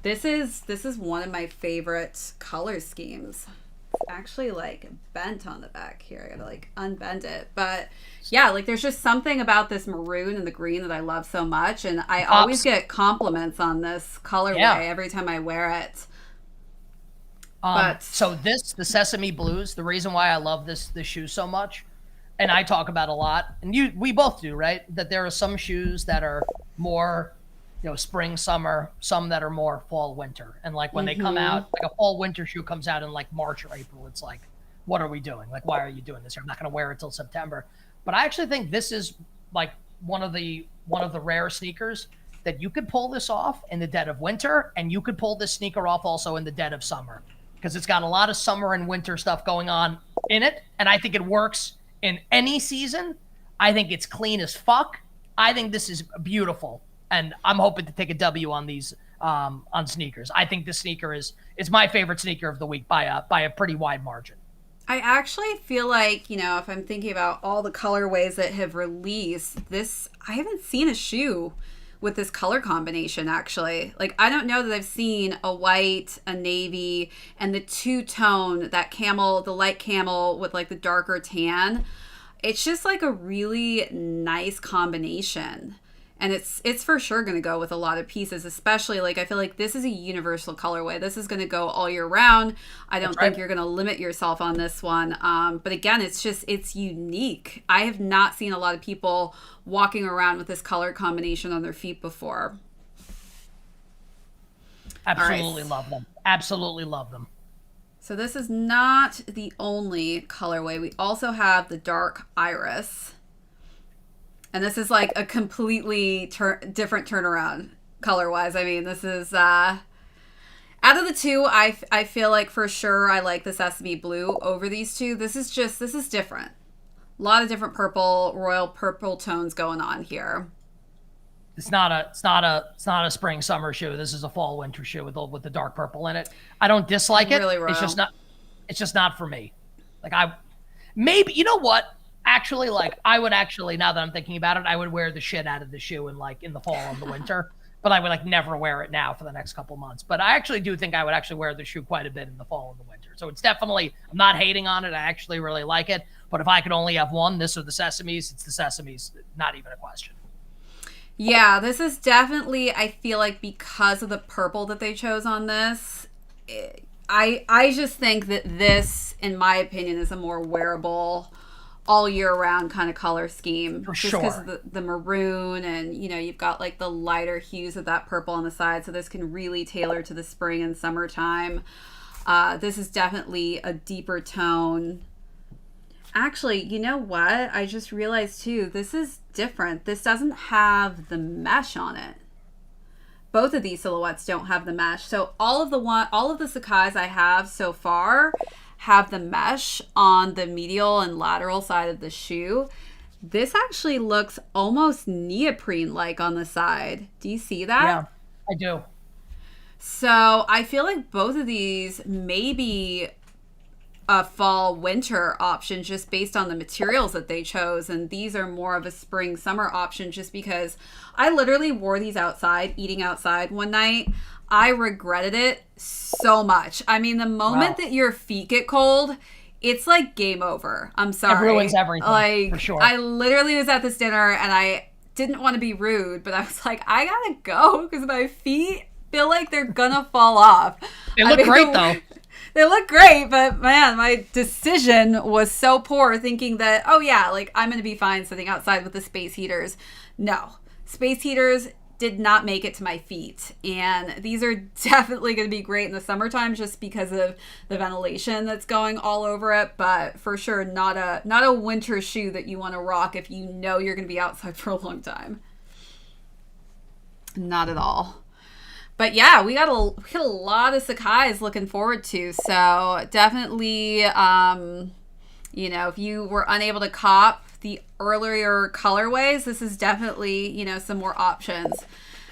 this is one of my favorite color schemes. It's actually like bent on the back here. I gotta like unbend it, but yeah, like there's just something about this maroon and the green that I love so much, and I always get compliments on this colorway every time I wear it. So the sesame blues, the reason why I love this shoe so much, and I talk about a lot, and we both do, right? That there are some shoes that are more, spring, summer, some that are more fall, winter. And like when they come out, like a fall winter shoe comes out in like March or April, it's like, what are we doing? Like, why are you doing this? I'm not going to wear it till September. But I actually think this is like one of the rare sneakers that you could pull this off in the dead of winter, and you could pull this sneaker off also in the dead of summer, because it's got a lot of summer and winter stuff going on in it. And I think it works in any season. I think it's clean as fuck. I think this is beautiful. And I'm hoping to take a W on these on sneakers. I think this sneaker is my favorite sneaker of the week by a pretty wide margin. I actually feel like, if I'm thinking about all the colorways that have released, I haven't seen a shoe with this color combination, actually. Like, I don't know that I've seen a white, a navy, and the two-tone, the light camel with, like, the darker tan. It's just, like, a really nice combination. And it's for sure going to go with a lot of pieces, especially like I feel like this is a universal colorway. This is going to go all year round. I don't think you're going to limit yourself on this one. But again, it's unique. I have not seen a lot of people walking around with this color combination on their feet before. Absolutely love them. Absolutely love them. So this is not the only colorway. We also have the dark iris. And this is like a completely different turnaround color-wise. I mean, this is, out of the two, I feel like for sure I like the sesame blue over these two. This is different. A lot of different purple, royal purple tones going on here. It's not a spring summer shoe. This is a fall winter shoe with the dark purple in it. I don't dislike it. Really royal. It's just not for me. Like maybe, you know what? Actually, like I would actually, now that I'm thinking about it, I would wear the shit out of the shoe in the fall and the winter, but I would like never wear it now for the next couple months. But I actually do think I would actually wear the shoe quite a bit in the fall and the winter. So it's definitely, I'm not hating on it. I actually really like it. But if I could only have one, this or the Sesames, it's the Sesames. Not even a question. Yeah, this is definitely, I feel like because of the purple that they chose on this, I just think that this, in my opinion, is a more wearable all year round kind of color scheme. For just sure. because of the maroon and, you know, you've got like the lighter hues of that purple on the side. So this can really tailor to the spring and summertime. This is definitely a deeper tone. Actually, you know what? I just realized too, this is different. This doesn't have the mesh on it. Both of these silhouettes don't have the mesh. So all of the Sacais I have so far have the mesh on the medial and lateral side of the shoe. This actually looks almost neoprene-like on the side. Do you see that? Yeah, I do. So I feel like both of these may be a fall winter option just based on the materials that they chose, and these are more of a spring summer option just because I literally wore these outside, eating outside one night. I regretted it so much. I mean, the moment that your feet get cold, it's like game over. I'm sorry. It ruins everything, like, for sure. I literally was at this dinner and I didn't want to be rude, but I was like, I gotta go because my feet feel like they're gonna fall off. They look great though. They look great, but man, my decision was so poor thinking that, oh yeah, like I'm going to be fine sitting outside with the space heaters. No, space heaters did not make it to my feet. And these are definitely going to be great in the summertime just because of the ventilation that's going all over it. But for sure, not a winter shoe that you want to rock if you know you're going to be outside for a long time. Not at all. But yeah, we got a lot of Sacais looking forward to. So definitely, you know, if you were unable to cop the earlier colorways, this is definitely, you know, some more options.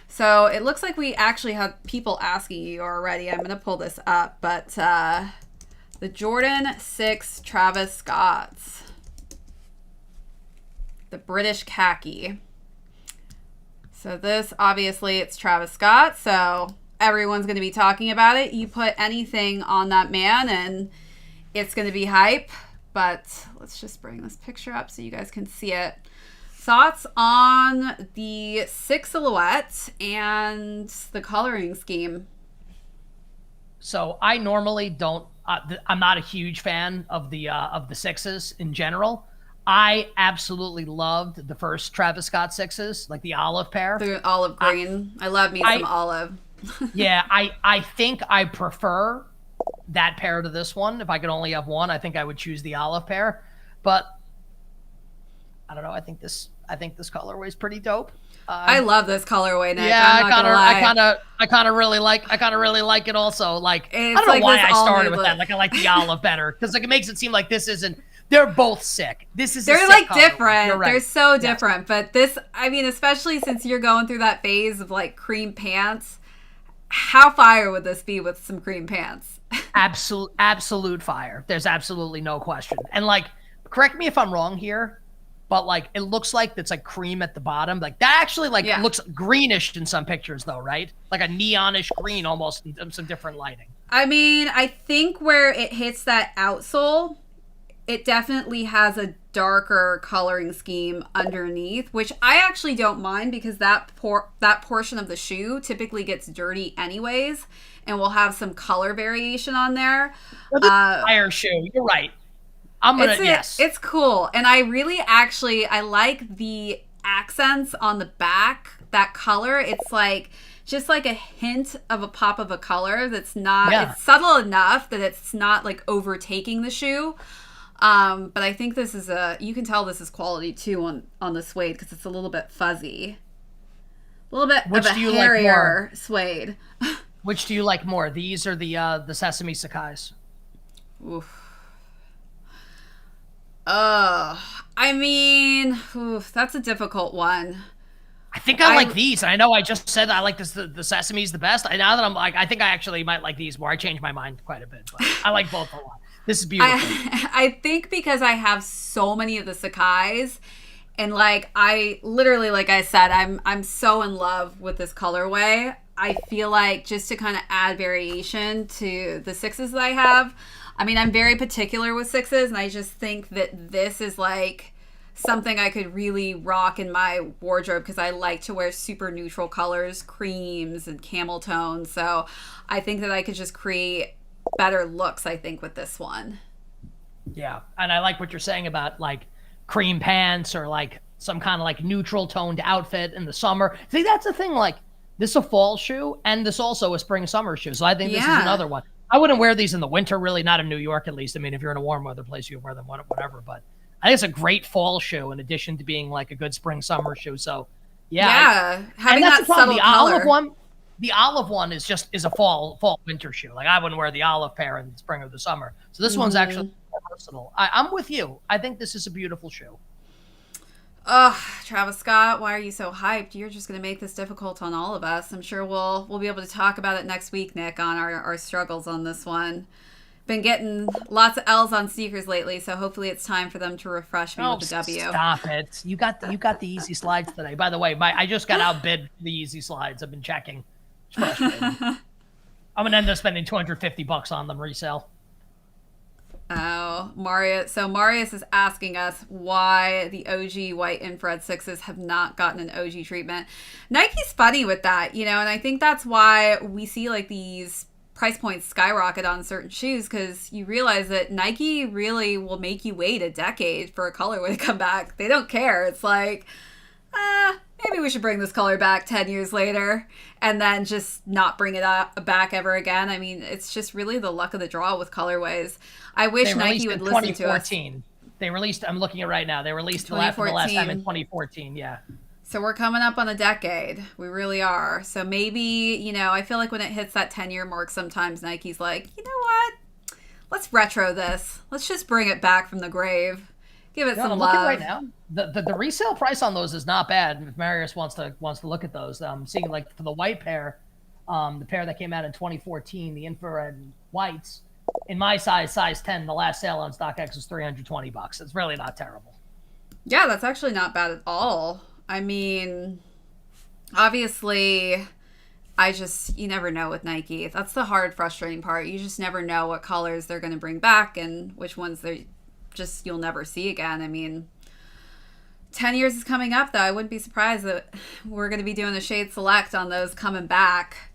So it looks like we actually have people asking you already. I'm going to pull this up. But the Jordan 6 Travis Scotts. The British khaki. So this, obviously, it's Travis Scott, so everyone's going to be talking about it. You put anything on that man, and it's going to be hype. But let's just bring this picture up so you guys can see it. Thoughts on the 6 silhouette and the coloring scheme? So I normally don't. I'm not a huge fan of the 6s in general. I absolutely loved the first Travis Scott 6s, like the olive pair. The olive green. I love me some olive. Yeah, I think I prefer that pair to this one. If I could only have one, I think I would choose the olive pair. But I don't know. I think this colorway is pretty dope. I love this colorway, Nick. Yeah, I kind of really like it also. Like, it's I don't know like why I started with look. that. Like, I like the olive better because like it makes it seem like this isn't. They're both sick. They're like different. Right. They're so different. Yes. But this, I mean, especially since you're going through that phase of like cream pants, how fire would this be with some cream pants? Absolute fire. There's absolutely no question. And like, correct me if I'm wrong here, but like, it looks like it's like cream at the bottom. Like that actually like looks greenish in some pictures though, right? Like a neonish green almost in some different lighting. I mean, I think where it hits that outsole, it definitely has a darker coloring scheme underneath, which I actually don't mind because that portion of the shoe typically gets dirty anyways, and we'll have some color variation on there. Fire shoe, you're right. It's cool, and I really I like the accents on the back. That color, it's like just like a hint of a pop of a color that's not. Yeah. It's subtle enough that it's not like overtaking the shoe. But I think this is you can tell this is quality too on the suede because it's a little bit fuzzy. A little bit of a hairier suede. Which do you like more, these or the Sesame Sacais? Oof. I I mean, that's a difficult one. I think I like these. I know I just said I like this. The sesame's the best. Now that I'm like, I think I actually might like these more. I changed my mind quite a bit, but I like both a lot. This is beautiful. I think because I have so many of the Sacais, and like I literally, like I said, I'm so in love with this colorway. I feel like just to kind of add variation to the 6s that I have. I mean, I'm very particular with 6s, and I just think that this is like something I could really rock in my wardrobe because I like to wear super neutral colors, creams and camel tones. So I think that I could just create better looks, I think, with this one. Yeah. And I like what you're saying about like cream pants or like some kind of like neutral toned outfit in the summer. See, that's the thing. Like this is a fall shoe and this also a spring summer shoe. So I think this is another one. I wouldn't wear these in the winter, really, not in New York, at least. I mean, if you're in a warm weather place, you can wear them, whatever. But I think it's a great fall shoe in addition to being like a good spring summer shoe. So yeah, having that subtle color. The olive one is a fall winter shoe. Like I wouldn't wear the olive pair in the spring or the summer. So this one's actually more versatile. I'm with you. I think this is a beautiful shoe. Ugh, Travis Scott, why are you so hyped? You're just going to make this difficult on all of us. I'm sure we'll be able to talk about it next week, Nick, on our struggles on this one. Been getting lots of L's on sneakers lately, so hopefully it's time for them to refresh me with the W. Stop it. You got the Yeezy slides today. By the way, I just got outbid the Yeezy slides. I've been checking. It's frustrating. I'm going to end up spending $250 on them resale. Oh, Marius. So Marius is asking us why the OG white infrared 6s have not gotten an OG treatment. Nike's funny with that, and I think that's why we see like these price points skyrocket on certain shoes, because you realize that Nike really will make you wait a decade for a colorway to come back. They don't care. It's like, maybe we should bring this color back 10 years later and then just not bring it back ever again. I mean, it's just really the luck of the draw with colorways. I wish Nike would listen to us. They released, I'm looking at it right now, they released for the last time in 2014, yeah. So we're coming up on a decade. We really are. So maybe, I feel like when it hits that 10-year mark, sometimes Nike's like, you know what? Let's retro this. Let's just bring it back from the grave. Give it some I'm love. Looking right now. The resale price on those is not bad. If Marius wants to look at those, I'm seeing like for the white pair, the pair that came out in 2014, the infrared whites, in my size 10, the last sale on StockX was $320. It's really not terrible. Yeah, that's actually not bad at all. I mean, obviously, you never know with Nike. That's the hard, frustrating part. You just never know what colors they're going to bring back and which ones you'll never see again. I mean, 10 years is coming up, though. I wouldn't be surprised that we're going to be doing a Shade Select on those coming back.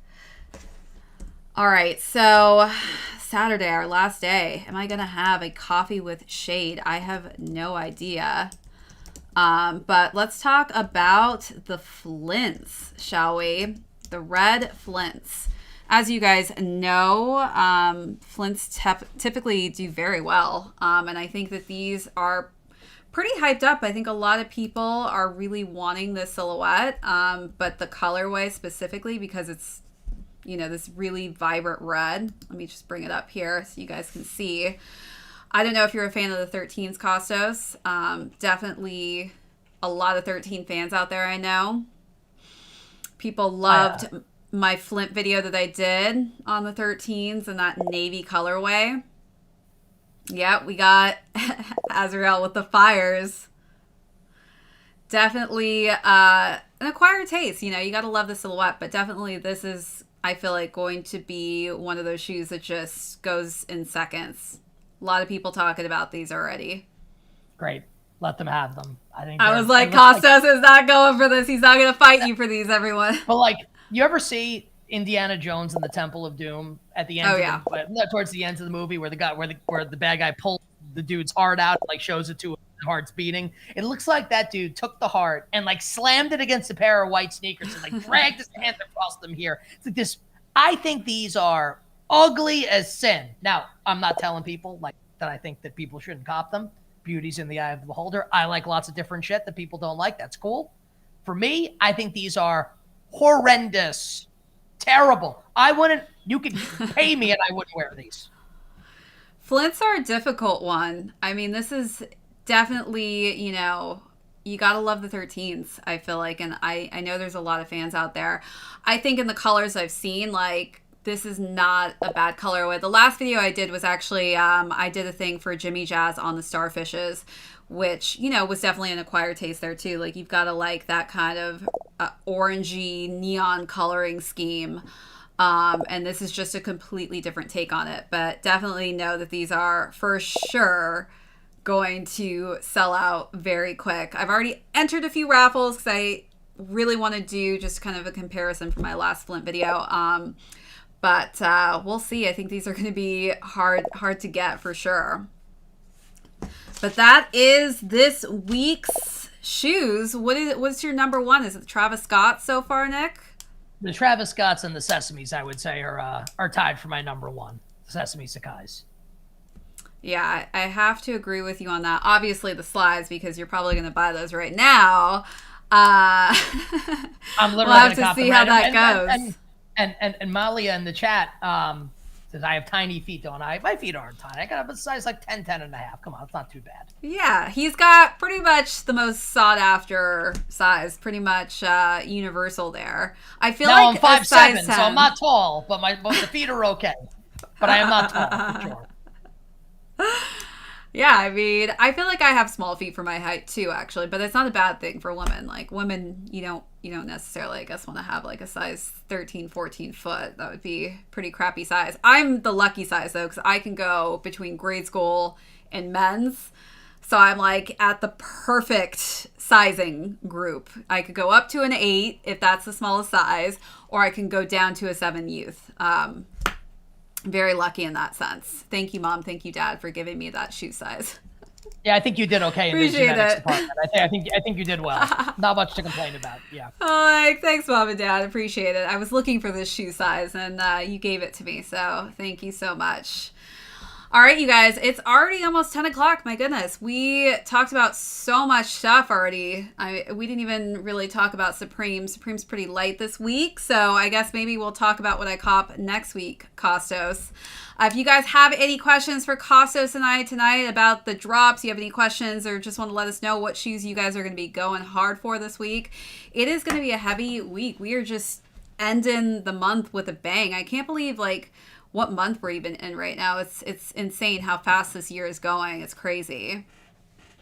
All right, so Saturday, our last day. Am I going to have a coffee with Shade? I have no idea. But let's talk about the Flints, shall we? The red Flints. As you guys know, Flints typically do very well. And I think that these are pretty hyped up. I think a lot of people are really wanting this silhouette, but the colorway specifically, because it's, this really vibrant red. Let me just bring it up here so you guys can see. I don't know if you're a fan of the 13s, Kostos. Definitely a lot of 13 fans out there, I know. People loved my Flint video that I did on the 13s and that navy colorway. Yeah, we got Azrael with the fires. Definitely an acquired taste. You got to love the silhouette, but definitely this is, I feel like, going to be one of those shoes that just goes in seconds. A lot of people talking about these already. Great. Let them have them. I was like, Kostos is not going for this. He's not going to fight you for these, everyone. But like, you ever see Indiana Jones and the Temple of Doom at the end? Towards the end of the movie, where the bad guy pulls the dude's heart out, like shows it to him, the heart's beating. It looks like that dude took the heart and like slammed it against a pair of white sneakers and like dragged his hand across them here. It's like this. I think these are ugly as sin. Now, I'm not telling people like that I think that people shouldn't cop them. Beauty's in the eye of the beholder. I like lots of different shit that people don't like. That's cool. For me, I think these are horrendous, terrible. You could pay me and I wouldn't wear these. Flints are a difficult one. I mean, this is definitely, you gotta love the 13s, I feel like, and I know there's a lot of fans out there. I think in the colors I've seen, like, this is not a bad colorway. The last video I did was actually, I did a thing for Jimmy Jazz on the Starfishes, which, was definitely an acquired taste there too. Like, you've got to like that kind of orangey neon coloring scheme. And this is just a completely different take on it. But definitely know that these are, for sure, going to sell out very quick. I've already entered a few raffles because I really want to do just kind of a comparison from my last Flint video. But we'll see. I think these are going to be hard to get for sure. But that is this week's shoes. What's your number one? Is it Travis Scott so far, Nick? The Travis Scotts and the Sesames, I would say, are tied for my number one. The Sesame Sacais. Yeah, I have to agree with you on that. Obviously, the slides, because you're probably going to buy those right now. I'm literally we'll have to see how that goes. And Malia in the chat says, I have tiny feet, don't I? My feet aren't tiny. I got a size like 10 and a half. Come on, it's not too bad. Yeah, he's got pretty much the most sought after size, pretty much universal there. I feel like I'm 5'7", so I'm not tall, but the feet are okay. But I am not tall, for sure. Yeah, I mean, I feel like I have small feet for my height too, actually, but it's not a bad thing for women. Like, women, you don't necessarily, I guess, want to have like a size 13, 14 foot. That would be pretty crappy size. I'm the lucky size though, because I can go between grade school and men's. So I'm like at the perfect sizing group. I could go up to an 8 if that's the smallest size, or I can go down to a 7 youth. Very lucky in that sense. Thank you, Mom. Thank you, Dad, for giving me that shoe size. Yeah, I think you did okay in the genetics department. I think you did well. Not much to complain about. Yeah. Oh, like, thanks, Mom and Dad. Appreciate it. I was looking for this shoe size, and you gave it to me. So thank you so much. All right, you guys, it's already almost 10 o'clock. My goodness, we talked about so much stuff already. We didn't even really talk about Supreme. Supreme's pretty light this week, so I guess maybe we'll talk about what I cop next week, Kostos. If you guys have any questions for Kostos and I tonight about the drops, you have any questions or just want to let us know what shoes you guys are going to be going hard for this week, it is going to be a heavy week. We are just ending the month with a bang. I can't believe, like, what month we're even in right now. It's insane how fast this year is going. It's crazy.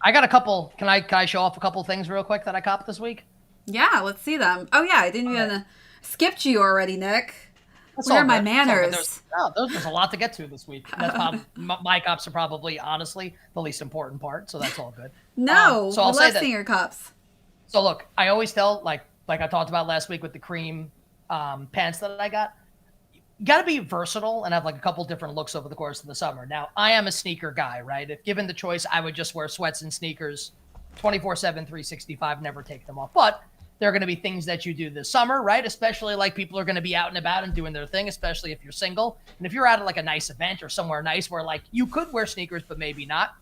I got a couple. Can I show off a couple things real quick that I copped this week? Yeah, let's see them. Oh yeah, I didn't even skipped you already, Nick. That's Where are my manners? There's a lot to get to this week. That's my cops are probably, honestly, the least important part, so that's all good. No, so I'll say that, seeing your cups. So look, I always tell, like I talked about last week with the cream pants that I got, you got to be versatile and have like a couple different looks over the course of the summer. Now, I am a sneaker guy, right? If given the choice, I would just wear sweats and sneakers 24/7, 365, never take them off. But there are going to be things that you do this summer, right? Especially like people are going to be out and about and doing their thing, especially if you're single. And if you're out at like a nice event or somewhere nice where like you could wear sneakers, but maybe not.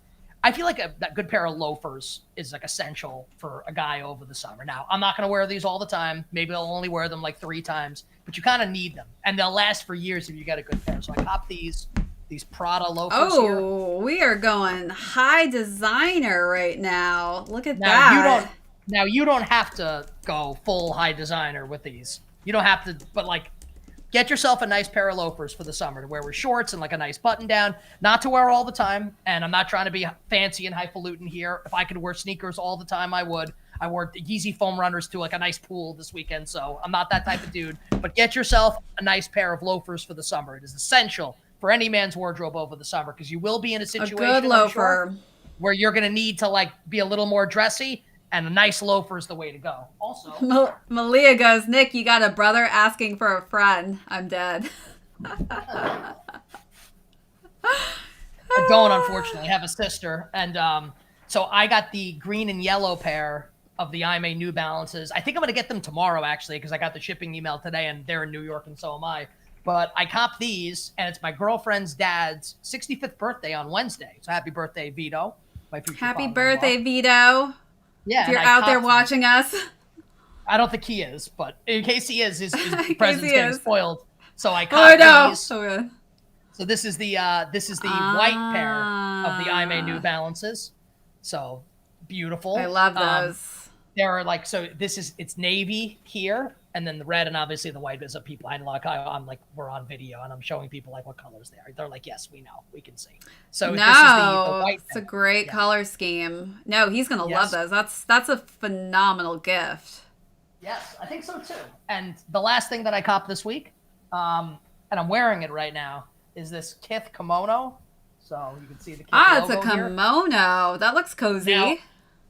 I feel like that good pair of loafers is like essential for a guy over the summer. Now, I'm not going to wear these all the time. Maybe I'll only wear them like 3 times, but you kind of need them. And they'll last for years if you got a good pair. So I cop these Prada loafers here. Oh, we are going high designer right now. Look at that. You don't have to go full high designer with these. You don't have to, but like, get yourself a nice pair of loafers for the summer to wear with shorts and like a nice button down, not to wear all the time. And I'm not trying to be fancy and highfalutin here. If I could wear sneakers all the time, I would. I wore Yeezy foam runners to like a nice pool this weekend, so I'm not that type of dude. But get yourself a nice pair of loafers for the summer. It is essential for any man's wardrobe over the summer because you will be in a situation, a good loafer, where you're going to need to like be a little more dressy. And a nice loafer is the way to go. Also, Malia goes, Nick, you got a brother asking for a friend. I'm dead. I don't, unfortunately. I have a sister. And so I got the green and yellow pair of the IMA New Balances. I think I'm going to get them tomorrow, actually, because I got the shipping email today, and they're in New York, and so am I. But I copped these, and it's my girlfriend's dad's 65th birthday on Wednesday. So happy birthday, Vito. My future happy birthday, Vito. Yeah, if you're out there watching us. I don't think he is, but in case he is, his present's getting spoiled. So I copped these. Oh, no. So this is the white pair of the IMA New Balances. So beautiful. I love those. There are like, so it's navy here, and then the red and obviously the white is a people. I'm like, we're on video and I'm showing people like what colors they are. They're like, yes, we know, we can see. So no, this is the white. It's a great color scheme. No, he's going to love those. That's a phenomenal gift. Yes, I think so too. And the last thing that I copped this week, and I'm wearing it right now, is this Kith kimono. So you can see the Kith logo it's a kimono. Here. That looks cozy.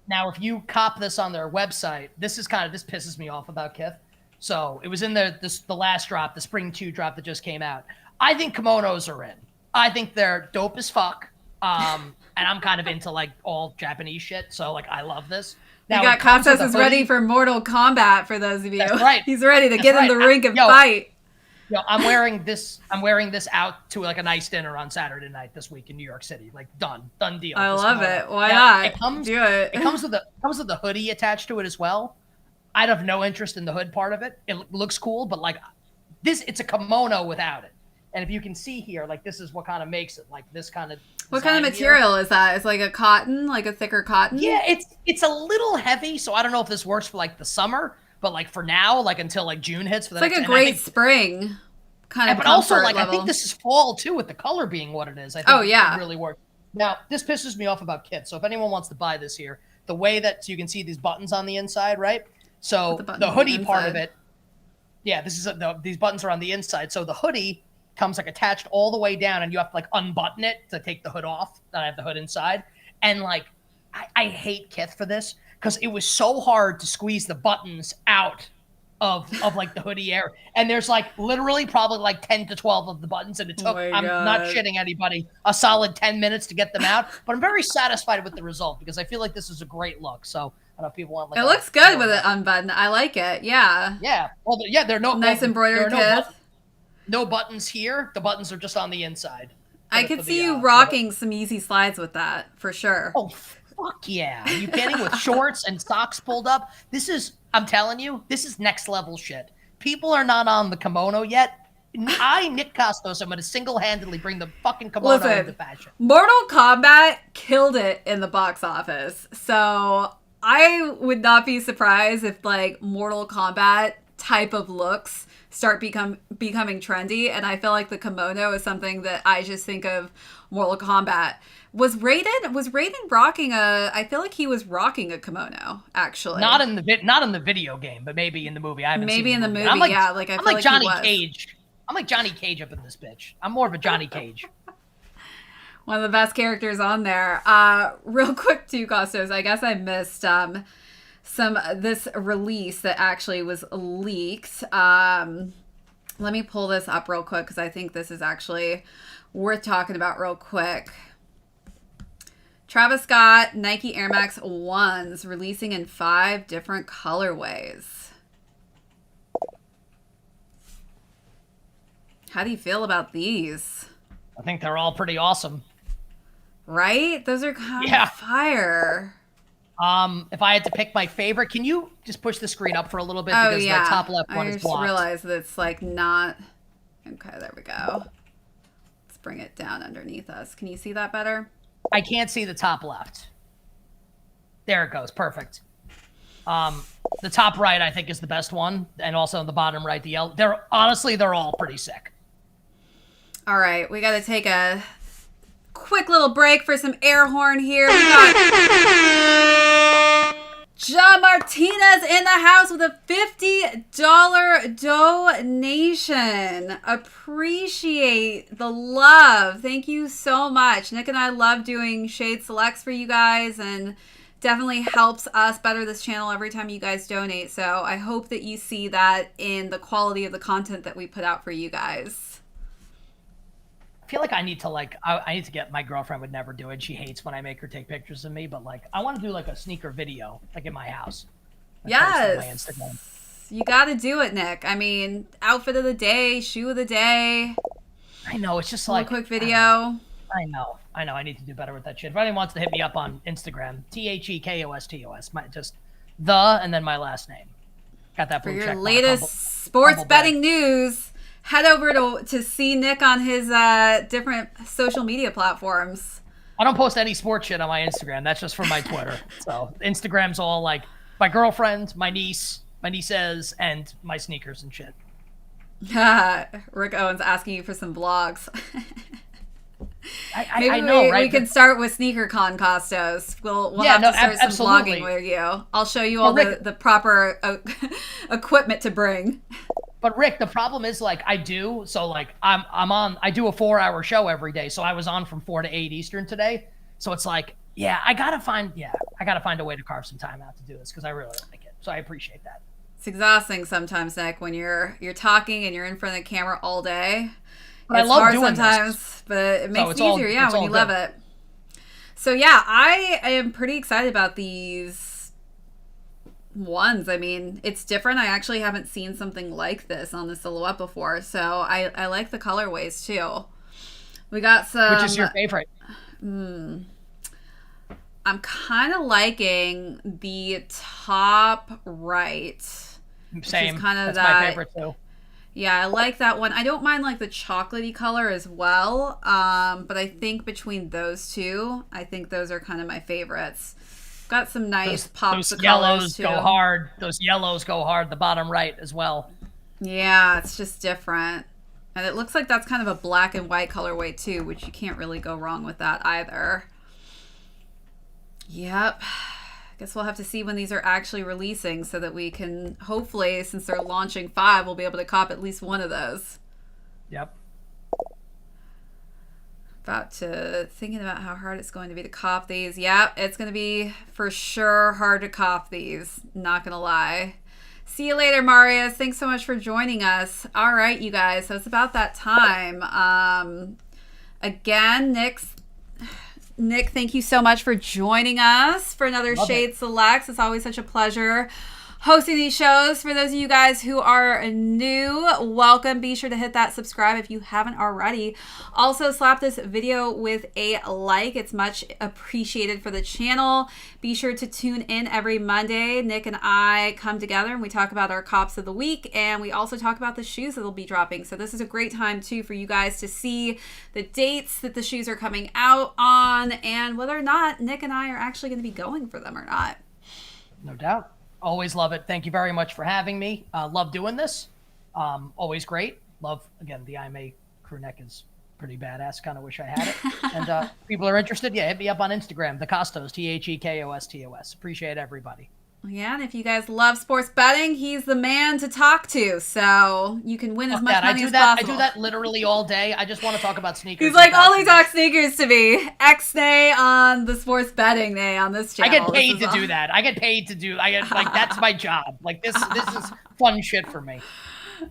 Now, if you cop this on their website, this pisses me off about Kith. So it was in the last drop, the Spring 2 drop that just came out. I think kimonos are in. I think they're dope as fuck. And I'm kind of into like all Japanese shit. So like, I love this. Now, you got Kostos is ready for Mortal Kombat for those of you. That's right. He's ready to get in the ring and fight. I'm wearing this out to like a nice dinner on Saturday night this week in New York City. Like done deal. I love it. Why not? It comes with the hoodie attached to it as well. I'd have no interest in the hood part of it. It looks cool, but like it's a kimono without it. And if you can see here, like this is what kind of makes it like this kind of. What kind of material is that? It's like a cotton, like a thicker cotton? Yeah, it's a little heavy, so I don't know if this works for like the summer. But like for now, like until like June hits, it's like a great spring kind of. But also, like level. I think this is fall too, with the color being what it is. I think it really works. Now this pisses me off about kits. So if anyone wants to buy this here, the way that so you can see these buttons on the inside, right? So the hoodie part of it, these buttons are on the inside. So the hoodie comes like attached all the way down, and you have to like unbutton it to take the hood off. Then I have the hood inside, and like I hate Kith for this. Because it was so hard to squeeze the buttons out of like the hoodie area. And there's like literally probably like 10 to 12 of the buttons. And it took, I'm not shitting anybody, a solid 10 minutes to get them out. But I'm very satisfied with the result because I feel like this is a great look. So I don't know if people want like. It looks good with it unbuttoned. I like it. Yeah. Yeah. Well, yeah, there are no. Nice embroidered Kith. No buttons here. The buttons are just on the inside. I could see you rocking some Yeezy slides with that for sure. Oh, fuck yeah. Are you kidding? With shorts and socks pulled up? I'm telling you, this is next level shit. People are not on the kimono yet. Nick Kostos, I'm going to single-handedly bring the fucking kimono into fashion. Mortal Kombat killed it in the box office. So I would not be surprised if like Mortal Kombat type of looks start becoming trendy. And I feel like the kimono is something that I just think of Mortal Kombat. Was Raiden rocking I feel like he was rocking a kimono, actually. Not in the video game, but maybe in the movie. I haven't seen in the movie, I'm like, yeah. Like I feel like Johnny Cage. I'm like Johnny Cage up in this bitch. I'm more of a Johnny Cage. One of the best characters on there. Real quick too, Kostos, I guess I missed this release that actually was leaked. Let me pull this up real quick because I think this is actually worth talking about real quick. Travis Scott Nike Air Max 1s releasing in 5 different colorways. How do you feel about these? I think they're all pretty awesome. Right? Those are kind of fire. If I had to pick my favorite, can you just push the screen up for a little bit? Because the top left one is blocked. I just realized that it's like not... Okay, there we go. Let's bring it down underneath us. Can you see that better? I can't see the top left. There it goes. Perfect. The top right, I think, is the best one. And also the bottom right, the yellow. They're all pretty sick. All right. We got to take a quick little break for some air horn here. We got John Martinez in the house with a $50 donation. Appreciate the love. Thank you so much. Nick and I love doing Shade Selects for you guys, and definitely helps us better this channel every time you guys donate. So I hope that you see that in the quality of the content that we put out for you guys. I feel like I need to get, my girlfriend would never do it. She hates when I make her take pictures of me, but like I want to do like a sneaker video like in my house. Yes. You got to do it, Nick. I mean, outfit of the day, shoe of the day. I know. It's just like a quick video. I know. I need to do better with that shit. If anyone wants to hit me up on Instagram, TheKostos, just and then my last name. Got that for your latest sports betting news. Head over to see Nick on his different social media platforms. I don't post any sports shit on my Instagram. That's just for my Twitter. So Instagram's all like my girlfriend, my niece, my nieces, and my sneakers and shit. Rick Owens asking you for some vlogs. I know, right? We can start with SneakerCon, Kostos. We'll have to start some vlogging with you. I'll show you all the proper equipment to bring. But Rick, the problem is like I do a 4-hour show every day. So I was on from 4 to 8 Eastern today. So it's like, I gotta find a way to carve some time out to do this because I really like it. So I appreciate that. It's exhausting sometimes, Nick, when you're talking and you're in front of the camera all day. But it's I love hard doing sometimes, this. but it makes it easier, when you love it. So I am pretty excited about these ones. I mean, it's different. I actually haven't seen something like this on the silhouette before, so I like the colorways too. We got some. Which is your favorite? I'm kind of liking the top right. Same. That's my favorite too. Yeah, I like that one. I don't mind like the chocolatey color as well, but I think between those two, I think those are kind of my favorites. Got some nice pops of colors too. Those yellows go hard. The bottom right as well. Yeah, it's just different. And it looks like that's kind of a black and white colorway too, which you can't really go wrong with that either. Yep. Guess we'll have to see when these are actually releasing so that we can, hopefully, since they're launching 5, we'll be able to cop at least one of those. Yep. Thinking about how hard it's going to be to cop these. Yep, it's going to be for sure hard to cop these. Not going to lie. See you later, Marius. Thanks so much for joining us. All right, you guys. So it's about that time. Again, Nick, thank you so much for joining us for another Shade Selects. It's always such a pleasure hosting these shows. For those of you guys who are new, welcome. Be sure to hit that subscribe if you haven't already. Also, slap this video with a like. It's much appreciated for the channel. Be sure to tune in every Monday. Nick and I come together and we talk about our cops of the week, and we also talk about the shoes that will be dropping. So this is a great time too for you guys to see the dates that the shoes are coming out on and whether or not Nick and I are actually going to be going for them or not. No doubt. Always love it. Thank you very much for having me. Love doing this. Always great. Love, again, the IMA crew neck is pretty badass. Kind of wish I had it. And people are interested, hit me up on Instagram, the Kostos, TheKostos. Appreciate everybody. Yeah, and if you guys love sports betting, he's the man to talk to. So you can win as much money as possible. I do that literally all day. I just want to talk about sneakers. He's like, only talk sneakers to me. X-nay on the sports betting day on this channel. I get paid to do that. That's my job. Like this is fun shit for me.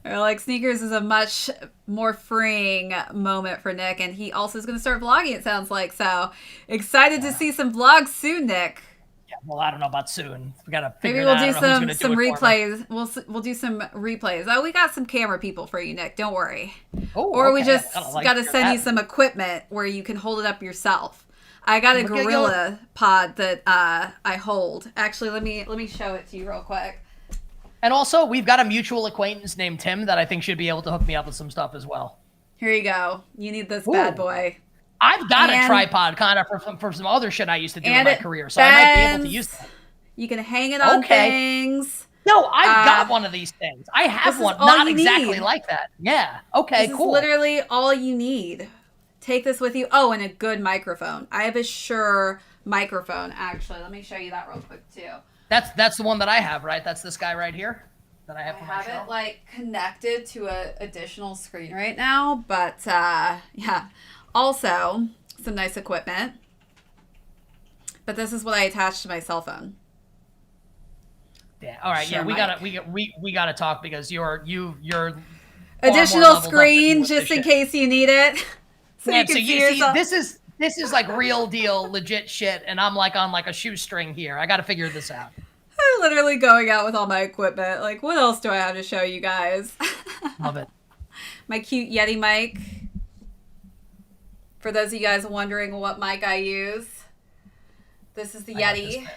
Or like sneakers is a much more freeing moment for Nick, and he also is going to start vlogging, it sounds like. So excited to see some vlogs soon, Nick. Yeah, well, I don't know about soon. We got to figure it out. Maybe we'll do some replays. We'll do some replays. Oh, we got some camera people for you, Nick. Don't worry. Oh, or we just got to send you some equipment where you can hold it up yourself. I got a Gorilla pod that I hold. Actually, let me show it to you real quick. And also, we've got a mutual acquaintance named Tim that I think should be able to hook me up with some stuff as well. Here you go. You need this bad boy. I've got a tripod kind of for some other shit I used to do in my career, so I might be able to use that. You can hang it on things. No, I've got one of these things. I have one, not exactly like that. Yeah. Okay, cool. This is literally all you need. Take this with you. Oh, and a good microphone. I have a Shure microphone, actually. Let me show you that real quick, too. That's the one that I have, right? That's this guy right here that I have for my show. I have it, connected to an additional screen right now, but, yeah. Also, some nice equipment. But this is what I attached to my cell phone. Yeah. All right. Sure, yeah. We gotta talk because you're additional screen just in case you need it. So you can see yourself. This is like real deal, legit shit, and I'm like on like a shoestring here. I got to figure this out. I'm literally going out with all my equipment. Like, what else do I have to show you guys? Love it. My cute Yeti mic. For those of you guys wondering what mic I use, this is the Yeti.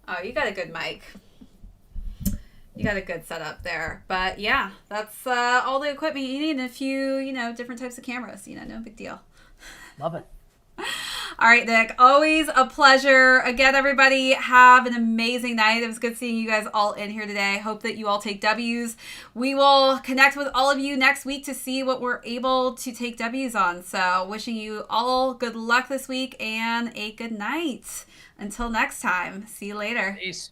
Oh, you got a good mic. You got a good setup there. But yeah, that's all the equipment you need and a few, different types of cameras. No big deal. Love it. All right, Nick, always a pleasure. Again, everybody, have an amazing night. It was good seeing you guys all in here today. Hope that you all take W's. We will connect with all of you next week to see what we're able to take W's on. So wishing you all good luck this week and a good night. Until next time, see you later. Peace.